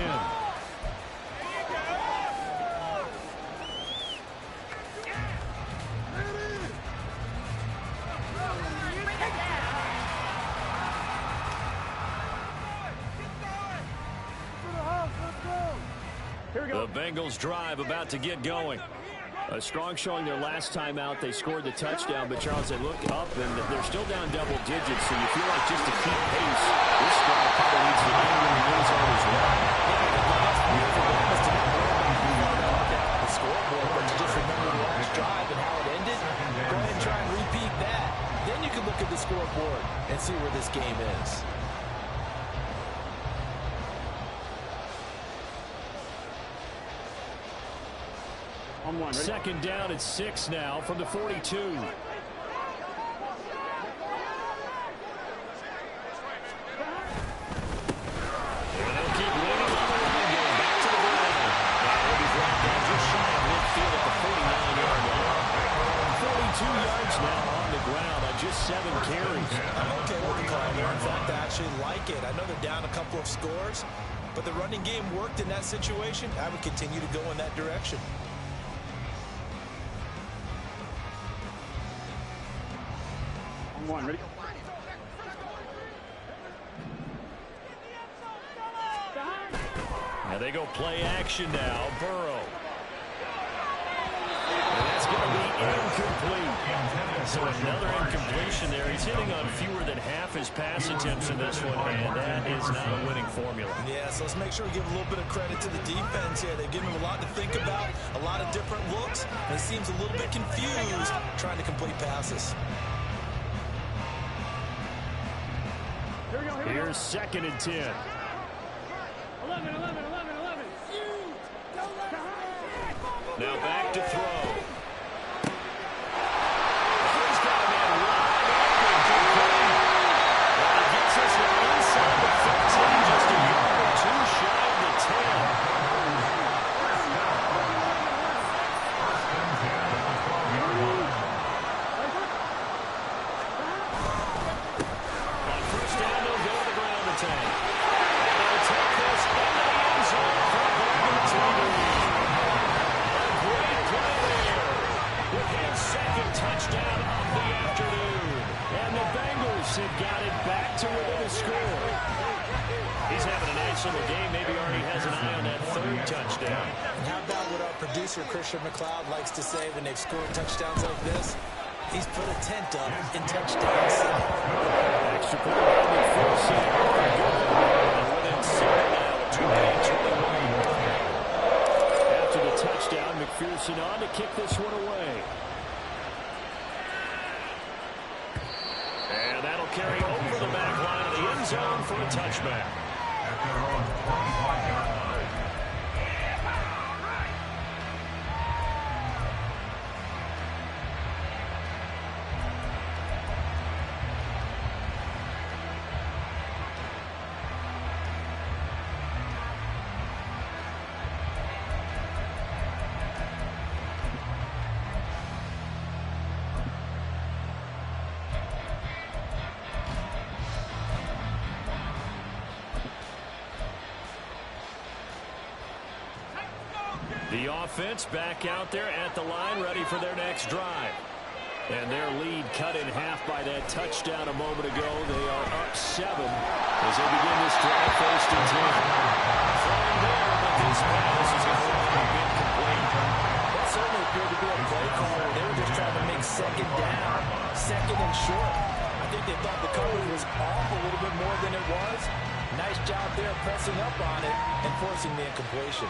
Speaker 1: The Bengals drive about to get going. A strong showing their last time out. They scored the touchdown, but Charles, they look up and they're still down double digits, so you feel like just to keep pace, this drive probably needs to end in the end zone as well.
Speaker 2: The scoreboard, but to just remember the last drive and how it ended, go ahead and try and repeat that. Then you can look at the scoreboard and see where this game is.
Speaker 4: On 1. Ready?
Speaker 1: 2nd down at 6 now from the 42. And they'll keep leaning on the run game. Back to the ground. Now he'll be brought down just shy of midfield at the 49-yard line. 42 yards now on the ground on just 7 carries.
Speaker 2: I'm okay with the call there. In fact, I actually like it. I know they're down a couple of scores, but the running game worked in that situation. I would continue to go in that direction.
Speaker 4: On 1. Ready?
Speaker 1: Now they go play action now. Burrow. And that's going to be incomplete. So another incompletion there. He's hitting on fewer than half his pass attempts in this one, and that is not a winning formula.
Speaker 2: Yeah, so let's make sure we give a little bit of credit to the defense here. They've given him a lot to think about, a lot of different looks, and he seems a little bit confused trying to complete passes.
Speaker 1: Here's 2nd and 10.
Speaker 4: 11.
Speaker 1: Now back to throw. tank. They'll take this into the end zone for a Bengals lead. A great play there with his second touchdown of the afternoon. And the Bengals have got it back to within a score. He's having a nice little game. Maybe already has an eye on that third touchdown.
Speaker 2: And how about what our producer, Christian McLeod, likes to say when they've scored touchdowns like this? He's put a tent up in touchdown city.
Speaker 1: Extra point by McPherson. And within 7 now, 28-21. After the touchdown, McPherson on to kick this one away. And that'll carry over the back line of the end zone for a touchback.
Speaker 3: At their own 25-yard line.
Speaker 1: The offense back out there at the line, ready for their next drive. And their lead cut in half by that touchdown a moment ago. They are up 7 as they begin this drive, 1st and 10. Throwing there, but this pass is going to be incomplete.
Speaker 2: That certainly appeared to be a play call. They were just trying to make second down, second and short. I think they thought the coverage was off a little bit more than it was. Nice job there pressing up on it and forcing the incompletion.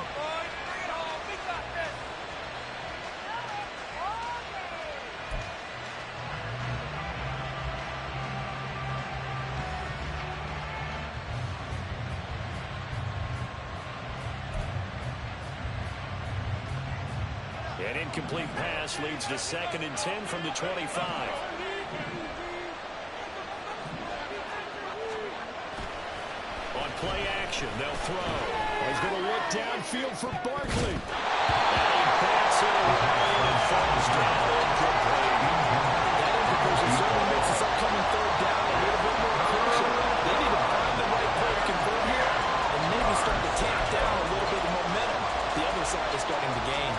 Speaker 1: An incomplete pass leads to 2nd and 10 from the 25. On play action, they'll throw. He's going to look downfield for Barkley. And he bats it away and falls down incomplete.
Speaker 2: That incompletion certainly makes this upcoming third down a little bit more crucial. They need to find the right play to convert here and maybe start to tamp down a little bit of momentum. The other side is starting to gain.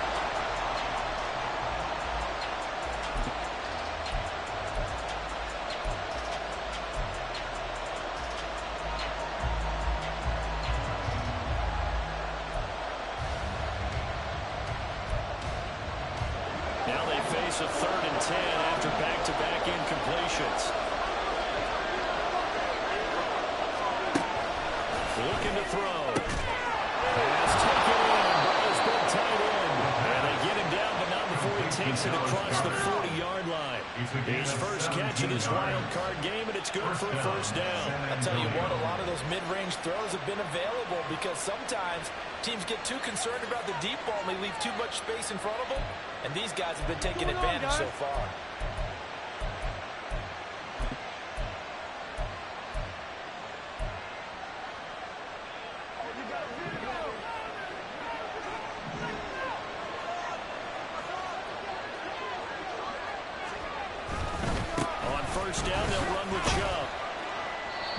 Speaker 1: Now they face a 3rd and 10 after back-to-back incompletions. Looking to throw. Pass taken in by his big tight end. And they get him down, but not before he takes it across the 40-yard line. His first catch in this wild card game, and it's good for a 1st down.
Speaker 2: I tell you what, a lot of those mid-range throws have been available because sometimes teams get too concerned about the deep ball and they leave too much space in front of them. And these guys have been taking advantage so far.
Speaker 1: On 1st down, they'll run with Chubb.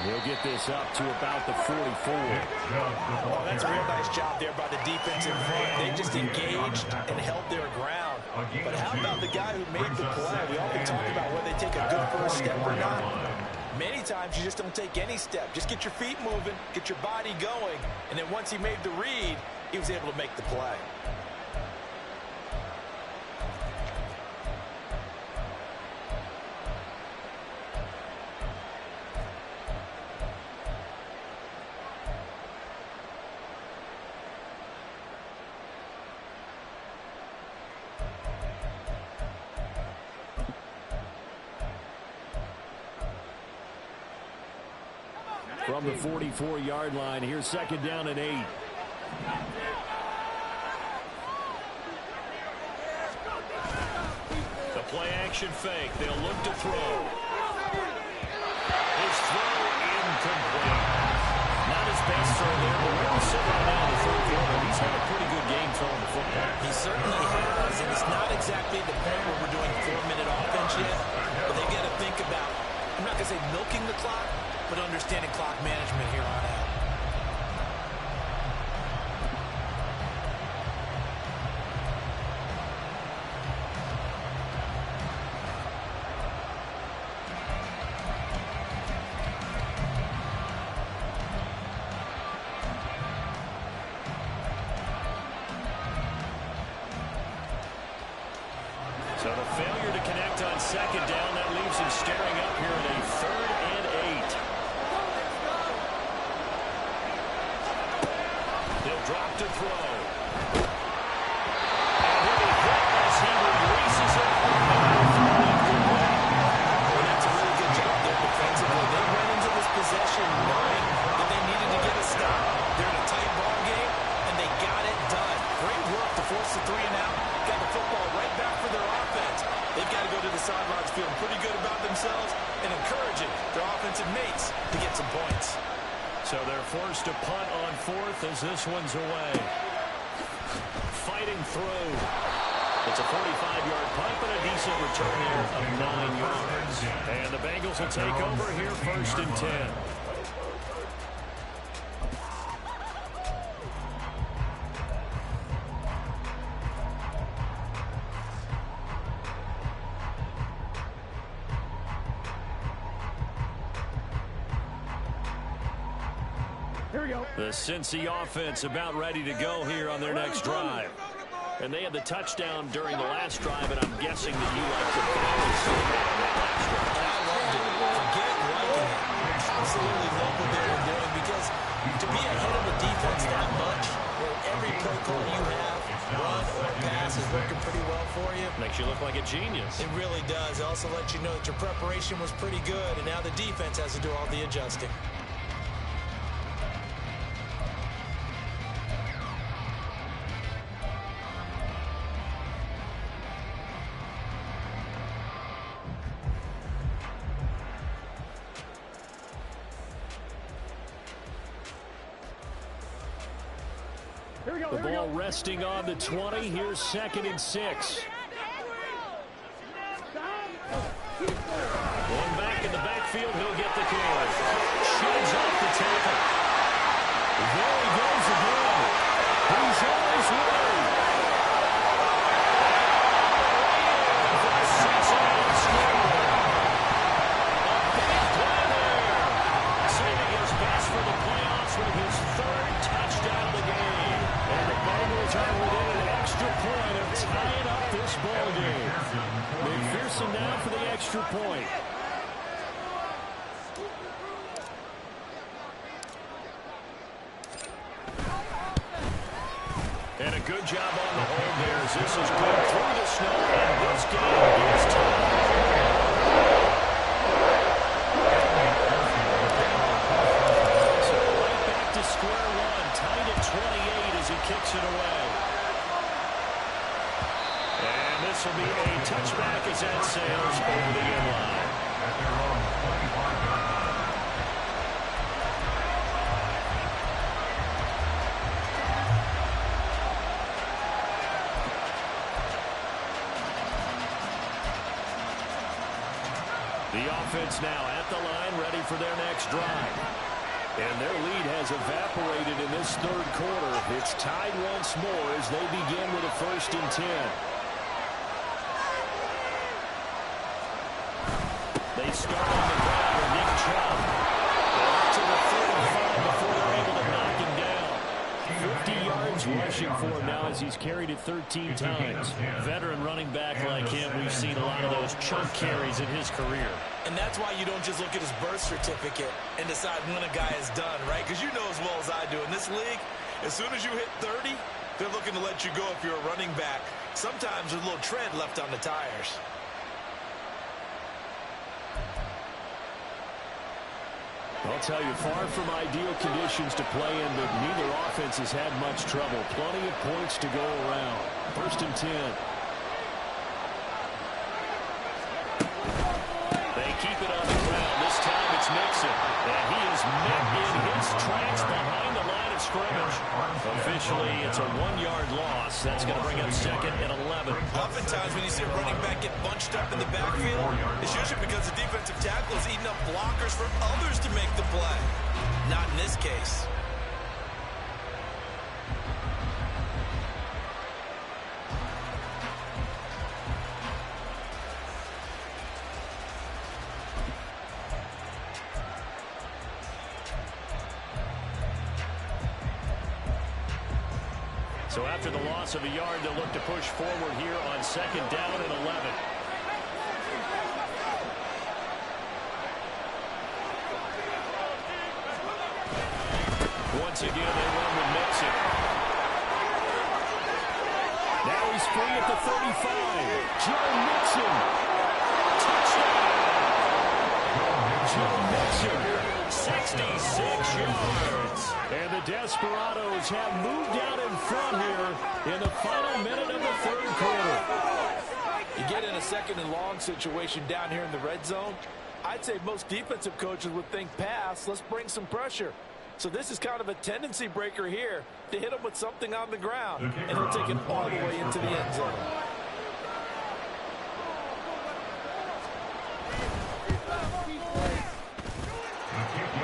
Speaker 1: They'll get this up to about the 44.
Speaker 2: Oh, that's a real nice job there by the defensive front. They just engaged and held their ground. But how about the guy who made the play? We often talk about whether they take a good first step or not. Many times you just don't take any step. Just get your feet moving, get your body going, and then once he made the read, he was able to make the play.
Speaker 1: From the 44-yard line, here's 2nd down and 8. The play-action fake. They'll look to throw. His throw incomplete. Not his best throw there, but we're sitting right now in the 3rd quarter. He's had a pretty good game throwing the football.
Speaker 2: He certainly has, and it's not exactly the point where we're doing 4-minute offense yet, but they got to think about, I'm not going to say milking the clock, but but understanding clock management here on out.
Speaker 1: So the failure to connect on second down, that leaves him staring up here at a 3rd and 8. He'll drop to throw. And he'll be hit as he releases it.
Speaker 2: Well, that's a really good job there defensively. They went into this possession knowing that they needed to get a stop. They're in a tight ball game, and they got it done. Great work to force the 3 and out. Got the football right back for their offense. They've got to go to the sidelines feeling pretty good about themselves and encouraging their offensive mates to get some points.
Speaker 1: So they're forced to punt on 4th as this one's away. Fighting through. It's a 45-yard punt, but a decent return there of 9 yards. And the Bengals will take over here 1st and 10.
Speaker 4: Here we go.
Speaker 1: The Cincy offense about ready to go here on their next drive. And they had the touchdown during the last drive, and I'm guessing that you like the Bengals so bad on that last drive.
Speaker 2: I loved it. Forget liking it. Absolutely love what they were doing, because to be ahead of a defense that much, where every play call you have, run or pass, is working pretty well for you.
Speaker 1: Makes you look like a genius.
Speaker 2: It really does. It also lets you know that your preparation was pretty good, and now the defense has to do all the adjusting.
Speaker 4: Here we go.
Speaker 1: The ball resting on the 20. Here's 2nd and 6. Going back in the backfield, he'll get the carry. Sheds off the tackle. There he goes again. He's on his way. Saving his best for the playoffs with his 3rd touchdown of the game. And the Bengals are within an extra point of tying up this ball game. McPherson now for the extra point. And a good job on the hold there as this is good through the snow, and this game is tied. So right back to square one, tied at 28 as he kicks it away. And this will be a touchback as that sails over the end line. The offense now at the line, ready for their next drive. And their lead has evaporated in this 3rd quarter. It's tied once more as they begin with a 1st and 10. They start on the ground with Nick Chubb. They're up to the 35 before they're able to knock him down. 50 yards rushing for him now as he's carried it 13 times. Veteran running back like him, we've seen a lot of those chunk carries in his career.
Speaker 2: And that's why you don't just look at his birth certificate and decide when a guy is done, right? Because you know as well as I do, in this league, as soon as you hit 30, they're looking to let you go if you're a running back. Sometimes there's a little tread left on the tires.
Speaker 1: I'll tell you, far from ideal conditions to play in, but neither offense has had much trouble. Plenty of points to go around. 1st and 10. They keep it on the ground. This time it's Mixon. And he is met in his tracks behind the line of scrimmage. Officially, It's a 1-yard loss. That's going to bring up 2nd and 11.
Speaker 2: Oftentimes when you see a running back get bunched up in the backfield, it's usually because the defensive tackle is eating up blockers for others to make the play. Not in this case.
Speaker 1: So after the loss of a yard, they'll look to push forward here on 2nd down and 11. Once again, they run with Mixon. Now he's free at the 35. Joe Mixon. Touchdown. Joe Mixon, 66 yards. And the Desperados have moved out in front here in the final minute of the 3rd quarter.
Speaker 2: You get in a 2nd and long situation down here in the red zone, I'd say most defensive coaches would think pass, let's bring some pressure. So this is kind of a tendency breaker here to hit them with something on the ground, and he'll take it all the way into the end zone.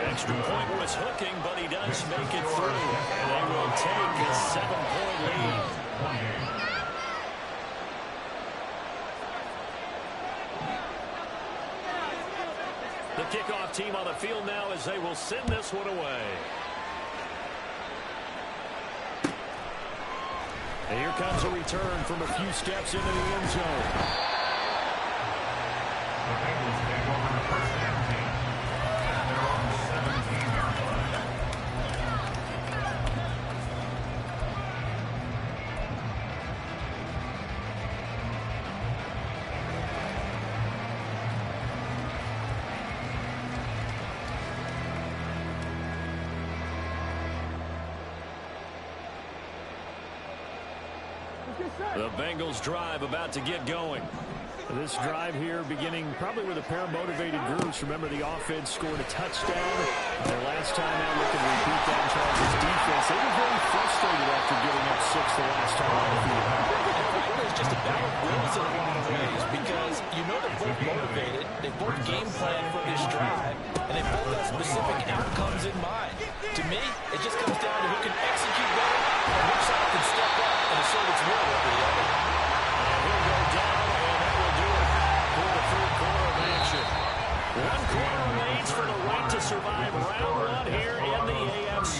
Speaker 1: Extra point was hooking, but he does make it through. And they will take a 7-point lead. The kickoff team on the field now as they will send this one away. And here comes a return from a few steps into the end zone.
Speaker 3: The Bengals take over the first down team. They're on the 17-yard line.
Speaker 1: The Bengals drive about to get going. This drive here beginning probably with a pair of motivated groups. Remember, the offense scored a touchdown. Their last time out looking to repeat that in Charles' defense. They were very frustrated after giving up 6 the last time on the field.
Speaker 2: It's just a battle of wills in a lot of ways because you know they're both motivated. They both game plan for this drive, and they both have specific outcomes in mind. To me, it just comes down to who can execute better and which side can step up and assert its will over the other.
Speaker 1: And he'll go down, and that will do it for the 3rd quarter of action. 1 quarter remains for the right to survive round 1 here in the AFC.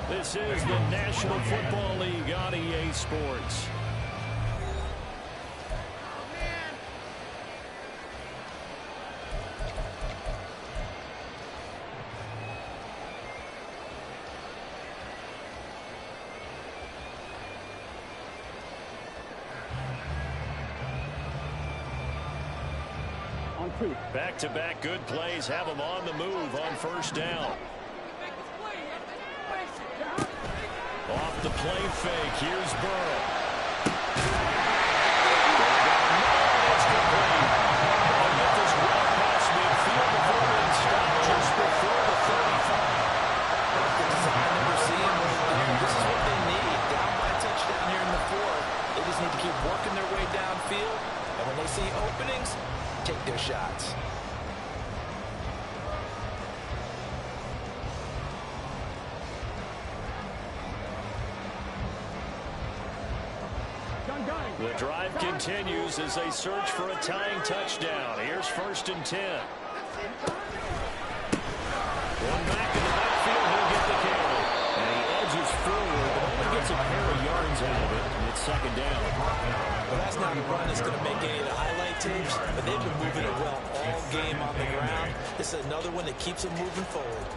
Speaker 1: This is the National Football League on EA Sports. Back-to-back good plays have them on the move on 1st down. Off the play fake, here's Burrow. It's complete. They'll get this well past midfield before being stopped just before the 35.
Speaker 2: The design that we're seeing right there, this is what they need. Down by a touchdown here in the 4th. They just need to keep working their way downfield, and when they see openings, take their shots.
Speaker 1: The drive continues as they search for a tying touchdown. Here's 1st and 10. One back in the backfield, he'll get the carry. And he edges forward, but only gets a pair of yards out of it. And it's 2nd down.
Speaker 2: Well, that's not a run that's going to make any of the highlight tapes, but they've been moving it well all game on the ground. This is another one that keeps them moving forward.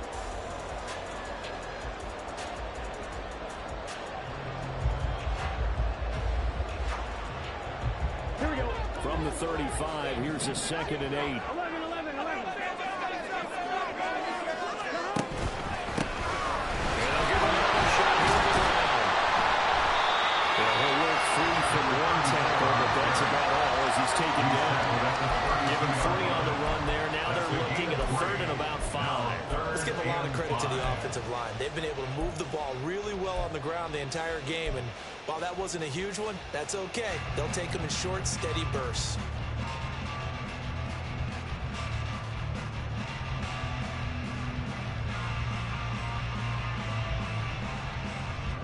Speaker 4: Here we go.
Speaker 1: From the 35, here's a 2nd and 8.
Speaker 4: 11.
Speaker 1: From one tackle, but that's about all as he's taken down. Give him 3 on the run there. Now they're looking at a 3rd and about 5.
Speaker 2: It's give a lot of credit to the offensive line. They've been able to move the ball really well on the ground the entire game, and while that wasn't a huge one, that's okay. They'll take them in short, steady bursts.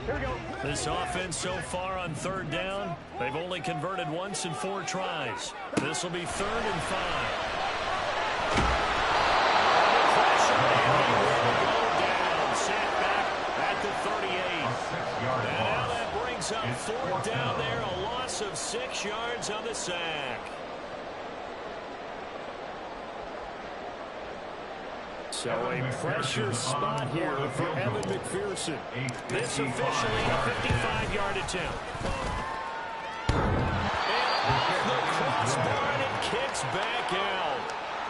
Speaker 4: Here we go.
Speaker 1: This offense so far on third down, they've only converted once in 4 tries. This will be 3rd and 5. Pressure, and he will go down. Set back at the 38. And now that brings up 4th down there, a loss of 6 yards on the sack. So a pressure spot here for Evan McPherson. This officially a 55-yard attempt. And the crossbar, and it kicks back out.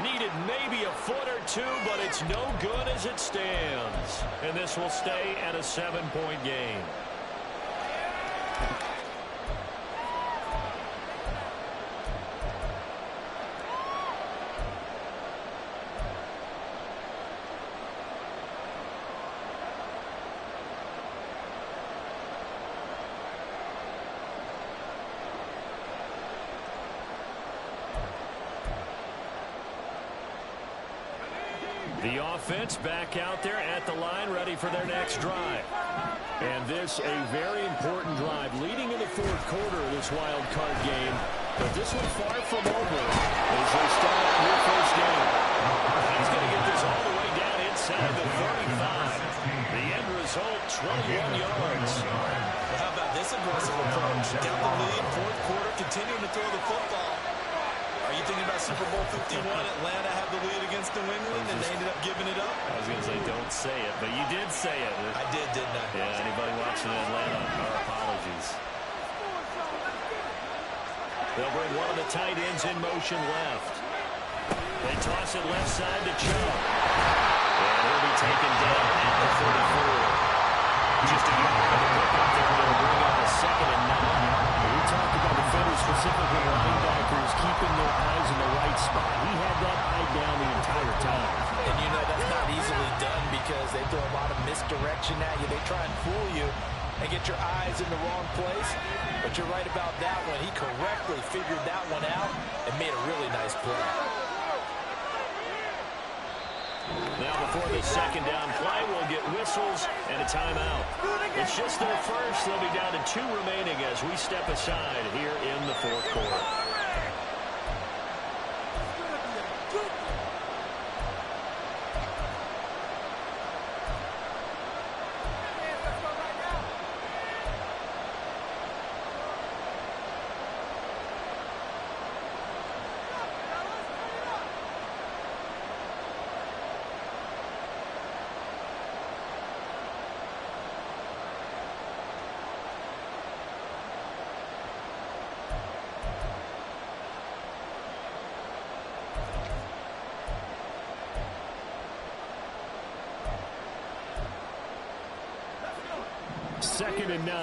Speaker 1: Needed maybe a foot or 2, but it's no good as it stands. And this will stay at a 7-point game. The offense back out there at the line, ready for their next drive. And this a very important drive leading in the 4th quarter of this wild card game. But this one far from over as they start their first game. He's going to get this all the way down inside the 35. The end result, 21 yards.
Speaker 2: Well, how about this aggressive approach? Got the lead, 4th quarter, continuing to throw the football. Are you thinking about Super Bowl 51? Atlanta had the lead against New England, and they ended up giving it up?
Speaker 1: I was going to say, don't say it, but you did say it.
Speaker 2: I did, didn't I?
Speaker 1: Yeah, anybody watching Atlanta, our apologies. They'll bring one of the tight ends in motion left. They toss it left side to Chubb. And he'll be taken down at the 34. Just a yard of the pick up there. They'll bring up a 2nd and 9. We talked about defenders, specifically linebackers, keeping their eyes in the right spot. He had that eye down the entire time.
Speaker 2: And you know that's not easily done because they throw a lot of misdirection at you. They try and fool you and get your eyes in the wrong place. But you're right about that one. He correctly figured that one out and made a really nice play.
Speaker 1: Now before the 2nd down play, we'll get whistles and a timeout. It's just their first. They'll be down to 2 remaining as we step aside here in the 4th quarter. Second and 9.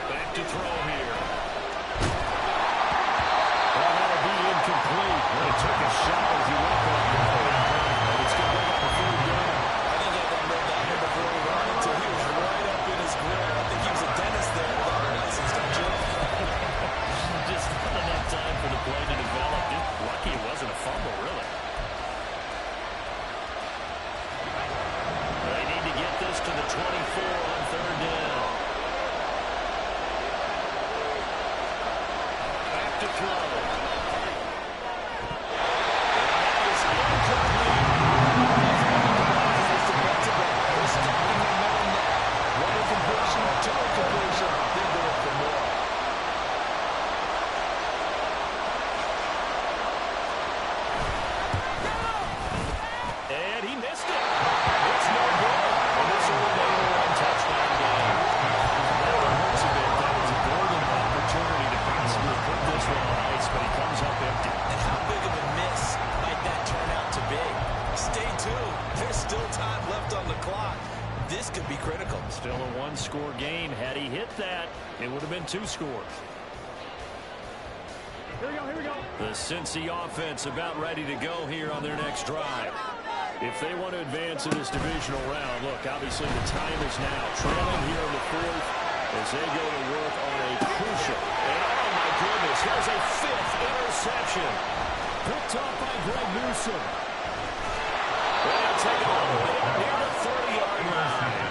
Speaker 1: Back to throw here. Well, that'll be incomplete. Well, he took a shot as he went back. It's going to go up a 3rd down.
Speaker 2: I think I got moved down here before he ran until he was right up in his grill. I think he was a dentist there without a license, don't you?
Speaker 1: Just not enough time for the play to develop. Just lucky it wasn't a fumble, really. To the 24 on 3rd down. Back to throw. And he missed it. It's no good. And this will remain a one-touchdown game. That one hurts a bit. That was a golden opportunity to possibly put this one on ice, but he comes up empty.
Speaker 2: And how big of a miss might that turn out to be? Stay tuned. There's still time left on the clock. This could be critical.
Speaker 1: Still a 1-score game. Had he hit that, it would have been 2 scores. The Cincy offense about ready to go here on their next drive. If they want to advance in this divisional round, look, obviously the time is now. Trailing here in the fourth as they go to work on a crucial. And oh my goodness, here's a fifth interception. Picked off by Greg Newsome. They'll take it all the way up near the 30-yard line.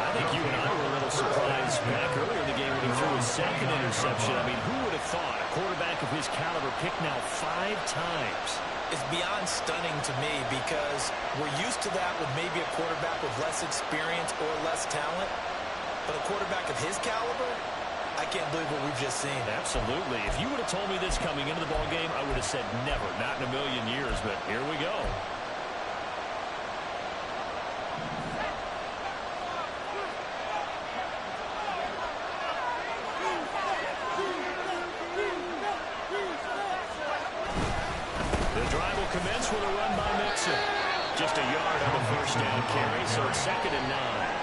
Speaker 1: I think you and I were a little surprised back earlier in the game when he threw his second interception. I mean, who would have thought a quarterback of his caliber picked now 5 times?
Speaker 2: It's beyond stunning to me because we're used to that with maybe a quarterback with less experience or less talent. But a quarterback of his caliber, I can't believe what we've just seen.
Speaker 1: Absolutely. If you would have told me this coming into the ballgame, I would have said never, not in a million years. But here we go. Commence with a run by Mixon. Just a yard on the first down carry, so it's 2nd and 9.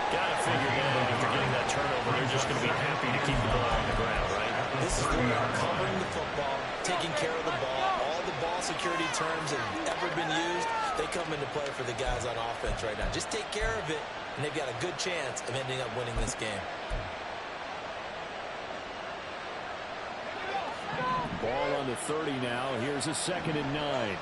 Speaker 1: Got to figure that after getting that turnover, they're just going to be happy to keep the ball on the ground, right?
Speaker 2: This is where they're covering the football, taking care of the ball. All the ball security terms have ever been used, they come into play for the guys on offense right now. Just take care of it, and they've got a good chance of ending up winning this game.
Speaker 1: Ball on the 30 now. Here's a 2nd and 9.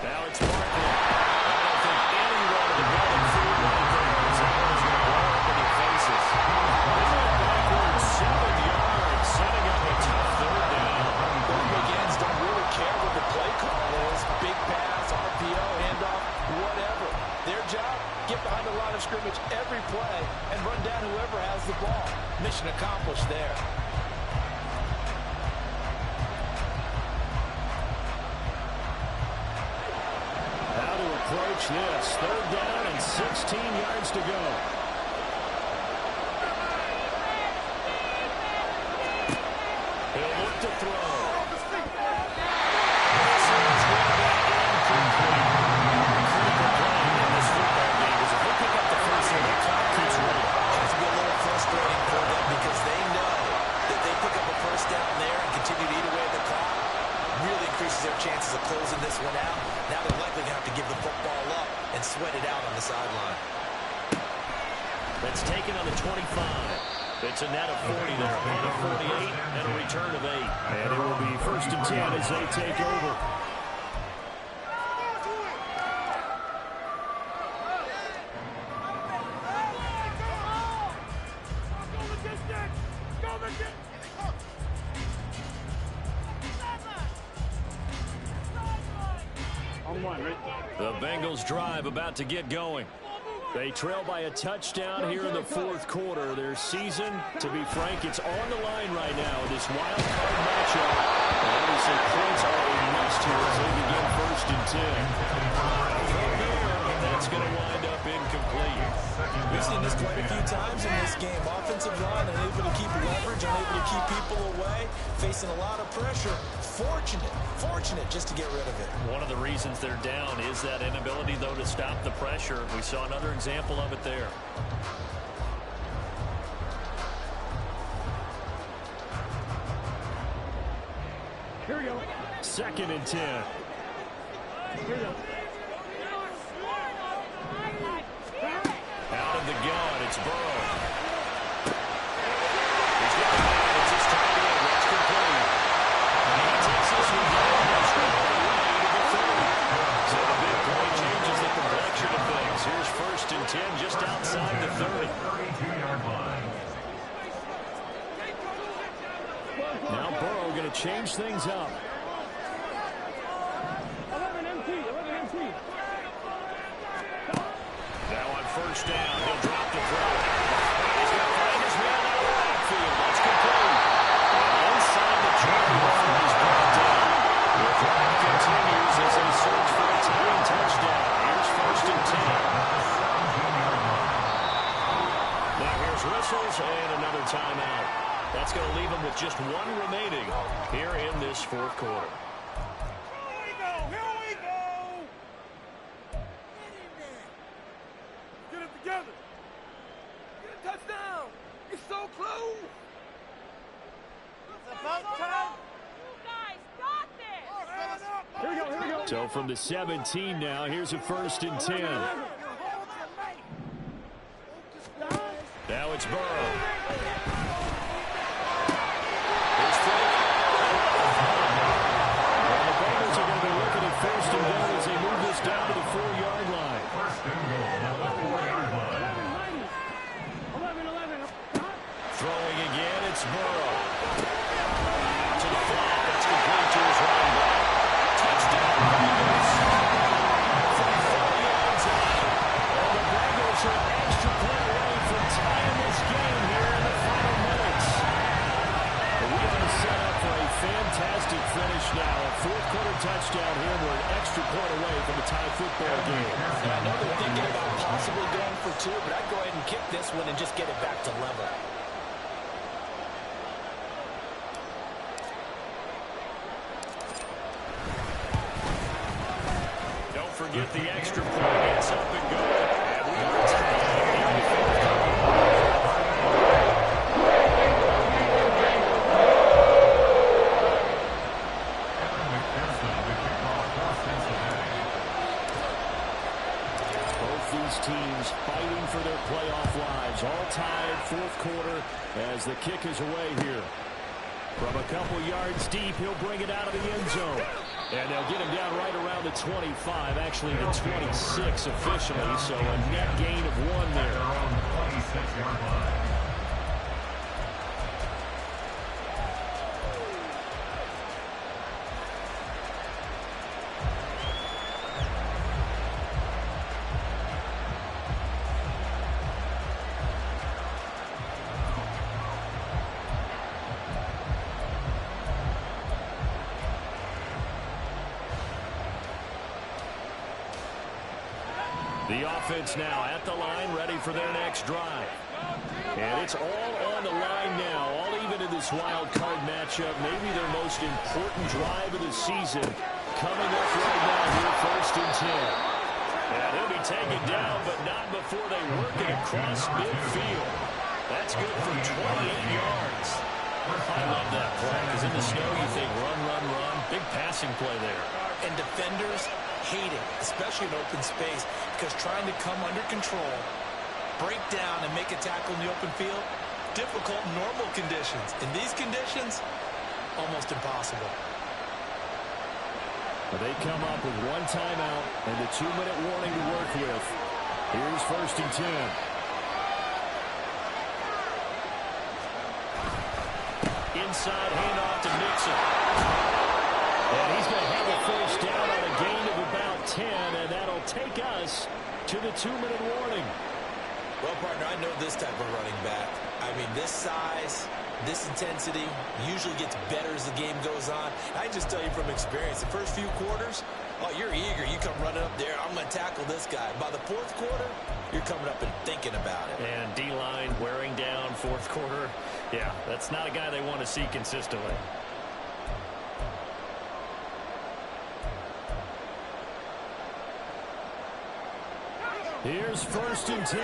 Speaker 1: Now it's Barkley. I don't think anyone would run through right there. As Allen's going to blow up in their faces. Backwards 7 yards, setting up a tough 3rd down.
Speaker 2: Both McGinns don't really care what the play call is. Big pass, RPO, handoff, whatever. Their job, get behind the line of scrimmage every play and run down whoever has the ball. Mission accomplished there.
Speaker 1: How to approach this. 3rd down and 16 yards to go. He'll look to throw. This is going to be incomplete. Critical play in this football game is if they pick up the first one, the clock keeps running.
Speaker 2: Has to be a little frustrating for them because they know that they pick up a first down there and continue to eat away at the clock. Really increases their chances of closing this one out. Now they're likely going to have to give the football up and sweat it out on the sideline.
Speaker 1: That's taken on the 25. It's a net of 40 there, a net of 48, and a return of 8. And it will be 1st and 10 as they take over. The Bengals drive about to get going. They trail by a touchdown here in the 4th quarter. Their season, to be frank, it's on the line right now in this wild card matchup. And obviously points are a must here as they begin 1st and 10. From there, that's going to wind up incomplete.
Speaker 2: We've seen this quite a few times in this game. Offensive line unable to keep leverage, unable to keep people away, facing a lot of pressure. Fortunate just to get rid of it.
Speaker 1: One of the reasons they're down is that inability, though, to stop the pressure. We saw another example of it there.
Speaker 4: Here we go.
Speaker 1: 2nd and 10.
Speaker 4: Here we go.
Speaker 1: Out of the gun, it's Burrow. He's got it. It's his tight end. That's complete. And he takes this one down. It's right away to the 30. So the big play changes the complexion of things. Here's 1st and 10 just outside the 30.
Speaker 3: 32-yard line.
Speaker 1: Now Burrow going to change things up.
Speaker 4: 11 empty.
Speaker 1: Now on 1st down, he'll drop the throw. He's going to find his man out of the backfield. That's complete. And inside the 20 before he's brought down. The drive continues as they search for a tying touchdown. Here's 1st and 10. Now here's whistles and another timeout. That's going to leave them with just 1 remaining here in this 4th quarter.
Speaker 4: Here we go. Here we go, here we go.
Speaker 1: So from the 17 now, here's a 1st and 10. Now it's Burrow. And the Bengals are going to be looking at 1st and goal as they move this down to the 4-yard line.
Speaker 3: 1st and goal at the 4-yard line.
Speaker 4: 11.
Speaker 1: Throwing again, it's Burrow. To the flat, it's complete to his running back. Touchdown, Bengals. From 4 yards out. And the Bengals are an extra point away from tying this game here in the final minutes. But we are set up for a fantastic finish now. A 4th-quarter touchdown here. We're an extra point away from a tie football game.
Speaker 2: And I know they're thinking about possibly going for 2, but I'd go ahead and kick this one and just get it back to level.
Speaker 1: Forget the extra point. It's up and going. And we are tied. Both these teams fighting for their playoff lives. All tied, 4th quarter as the kick is away here. From a couple yards deep, he'll bring it out of the end zone. And they'll get him down right around the 25, actually the 26 officially, so a net gain of 1 there.
Speaker 3: Around the 26-yard line.
Speaker 1: The offense now at the line, ready for their next drive. And it's all on the line now, all even in this wild card matchup. Maybe their most important drive of the season coming up right now here, 1st and 10. And he'll be taken down, but not before they work it across midfield. That's good for 28 yards. I love that play, because in the snow you think run, run, run. Big passing play there.
Speaker 2: And defenders hate it, especially in open space, because trying to come under control, break down, and make a tackle in the open field, difficult in normal conditions. In these conditions, almost impossible.
Speaker 1: They come up with 1 timeout and the 2-minute warning to work with. Here's 1st and 10. Inside handoff to Mixon. And he's going to have a 1st down on a gain of about 10, and that'll take us to the 2-minute warning.
Speaker 2: Well, partner, I know this type of running back. I mean, this size, this intensity usually gets better as the game goes on. I just tell you from experience, the first few quarters, oh, you're eager. You come running up there, I'm going to tackle this guy. By the 4th quarter, you're coming up and thinking about it.
Speaker 1: And D-line wearing down 4th quarter. Yeah, that's not a guy they want to see consistently. Here's 1st and 10.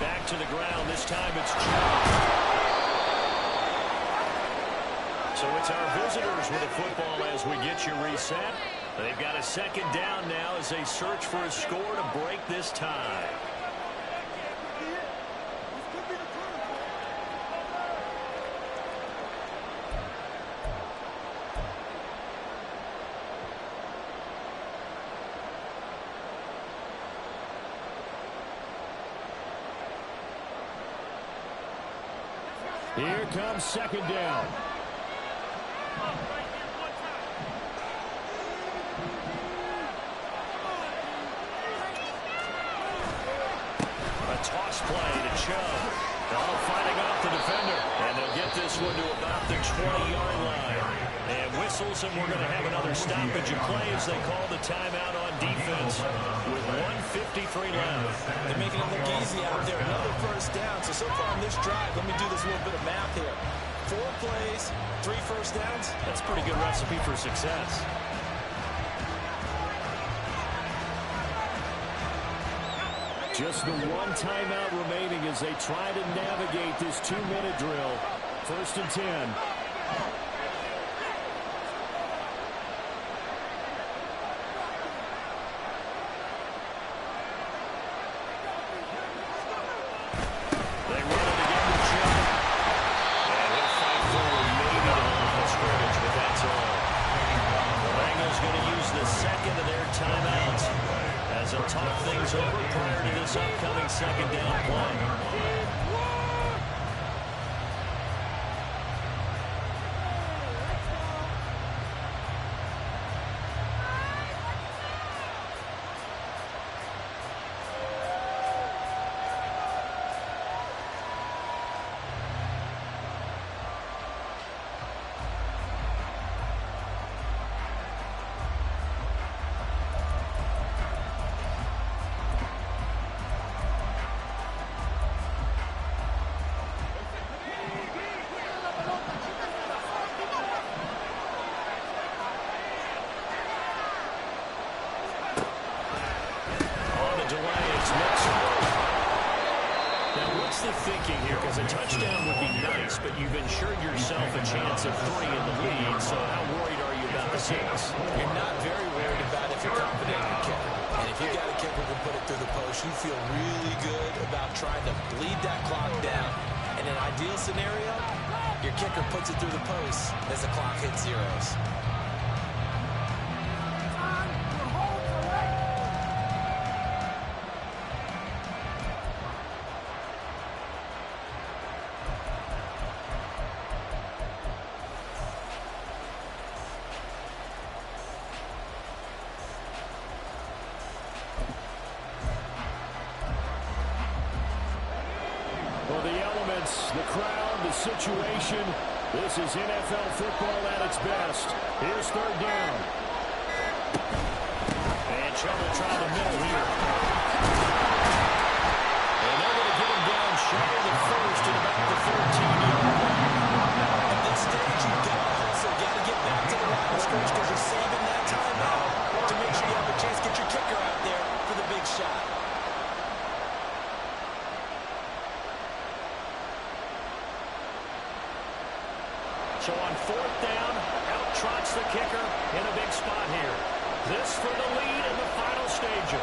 Speaker 1: Back to the ground. This time it's Jones. So it's our visitors with the football as we get you reset. They've got a 2nd down now as they search for a score to break this tie. Here comes 2nd down. A toss play to Chubb. Oh, fighting off the defender. And they'll get this one to about the 20-yard line. And whistles, and we're going to have another stoppage of play as they call the timeout on defense with 1:53 left.
Speaker 2: They're making it look easy out there. Another 1st down. So far on this drive, let me do this little bit of math here. 4 plays, 3 first downs.
Speaker 1: That's a pretty good recipe for success. Just the one timeout remaining as they try to navigate this 2-minute drill. 1st and 10. Talk things over prior to this upcoming 2nd down play. The thinking here, because a touchdown would be nice, but you've ensured yourself a chance of 3 in the lead, so how worried are you about the 6?
Speaker 2: You're not very worried about it if you're confident in your kicker. And if you got a kicker who can put it through the post, you feel really good about trying to bleed that clock down. In an ideal scenario, your kicker puts it through the post as the clock hits zeros.
Speaker 1: The crowd, the situation, this is NFL football at its best. Here's 3rd down. And trouble trying to middle here. And they're going to get him down shy of the 1st at about the 13-yard line.
Speaker 2: At this stage, you've got to hustle. Got to get back to the line of scrimmage because you're saving that timeout to make sure you have a chance to get your kicker out there for the big shot.
Speaker 1: So on 4th down, out trots the kicker in a big spot here. This for the lead in the final stages.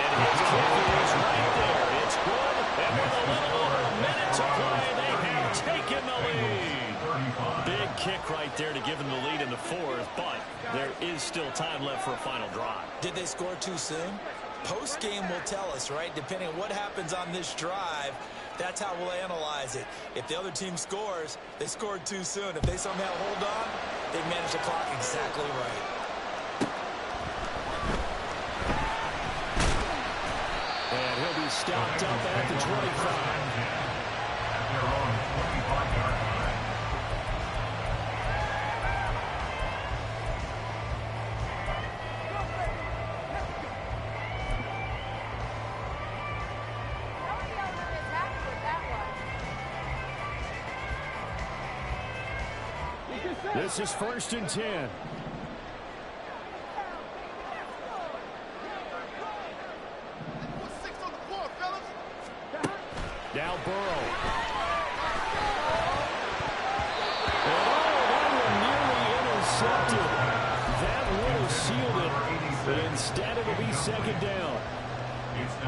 Speaker 1: And his kicker is right there. It's good. And with a little over a minute to play, they have taken the lead. Big kick right there to give them the lead in the 4th, but there is still time left for a final drive.
Speaker 2: Did they score too soon? Post-game will tell us, right? Depending on what happens on this drive, that's how we'll analyze it. If the other team scores, they scored too soon. If they somehow hold on, they've managed the clock exactly right.
Speaker 1: And he'll be stopped up at the 25. This is 1st and 10. Now Burrow. That one nearly intercepted. That would have sealed it, but instead it'll be 2nd down.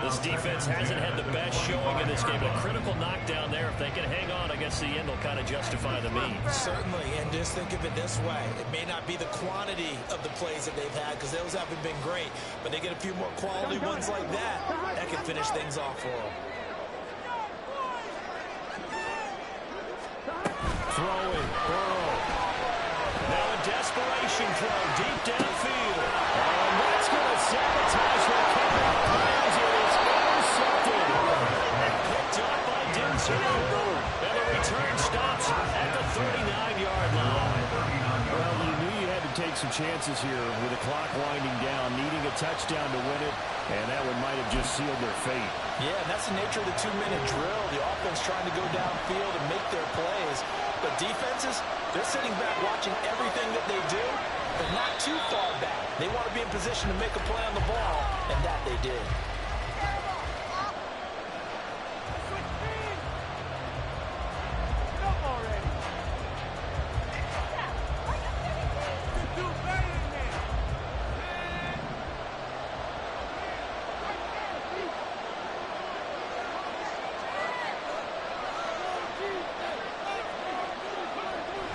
Speaker 1: This defense hasn't had the best showing in this game. A critical knockdown there. If they can hang on, I guess the end will kind of justify the means.
Speaker 2: Certainly, and just think of it this way. It may not be the quantity of the plays that they've had because those haven't been great, but they get a few more quality ones like that, that can finish things off for them.
Speaker 1: Throwing, Burrow. Now a desperation throw deep downfield. And that's going to sabotage the kickoff plans. It is intercepted. Picked up by Denzel. And the return stops at the 39-yard line. Well, you knew you had to take some chances here with the clock winding down, needing a touchdown to win it, and that one might have just sealed their fate.
Speaker 2: Yeah, and that's the nature of the 2-minute drill. The offense trying to go downfield and make their plays. But defenses, they're sitting back watching everything that they do, but not too far back. They want to be in position to make a play on the ball, and that they did.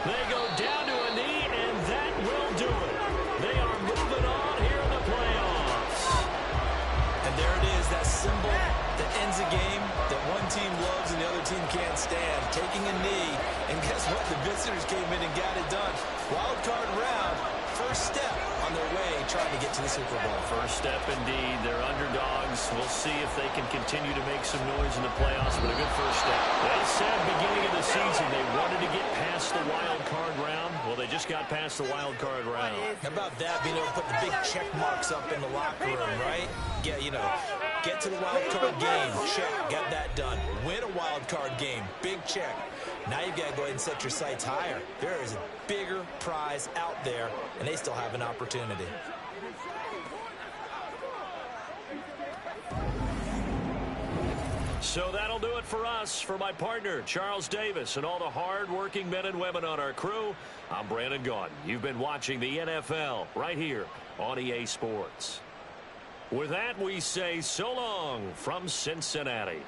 Speaker 1: They go down to a knee, and that will do it. They are moving on here in the playoffs.
Speaker 2: And there it is, that symbol that ends a game that one team loves and the other team can't stand. Taking a knee, and guess what? The visitors came in and got it done. Wild card round, first step on their way trying to get to the Super Bowl.
Speaker 1: First step indeed. They're underdogs. We'll see if they can continue to make some noise in the playoffs, but a good first step. They said beginning of the season they wanted to get past the wild card round. Well, they just got past the wild card round.
Speaker 2: How about that, being able to put the big check marks up in the locker room, right? Get to the wild card game, check, got that done. Win a wild card game, big check. Now you've got to go ahead and set your sights higher. There is a bigger prize out there, and they still have an opportunity.
Speaker 1: So that'll do it for us. For my partner, Charles Davis, and all the hard-working men and women on our crew, I'm Brandon Gaudin. You've been watching the NFL right here on EA Sports. With that, we say so long from Cincinnati.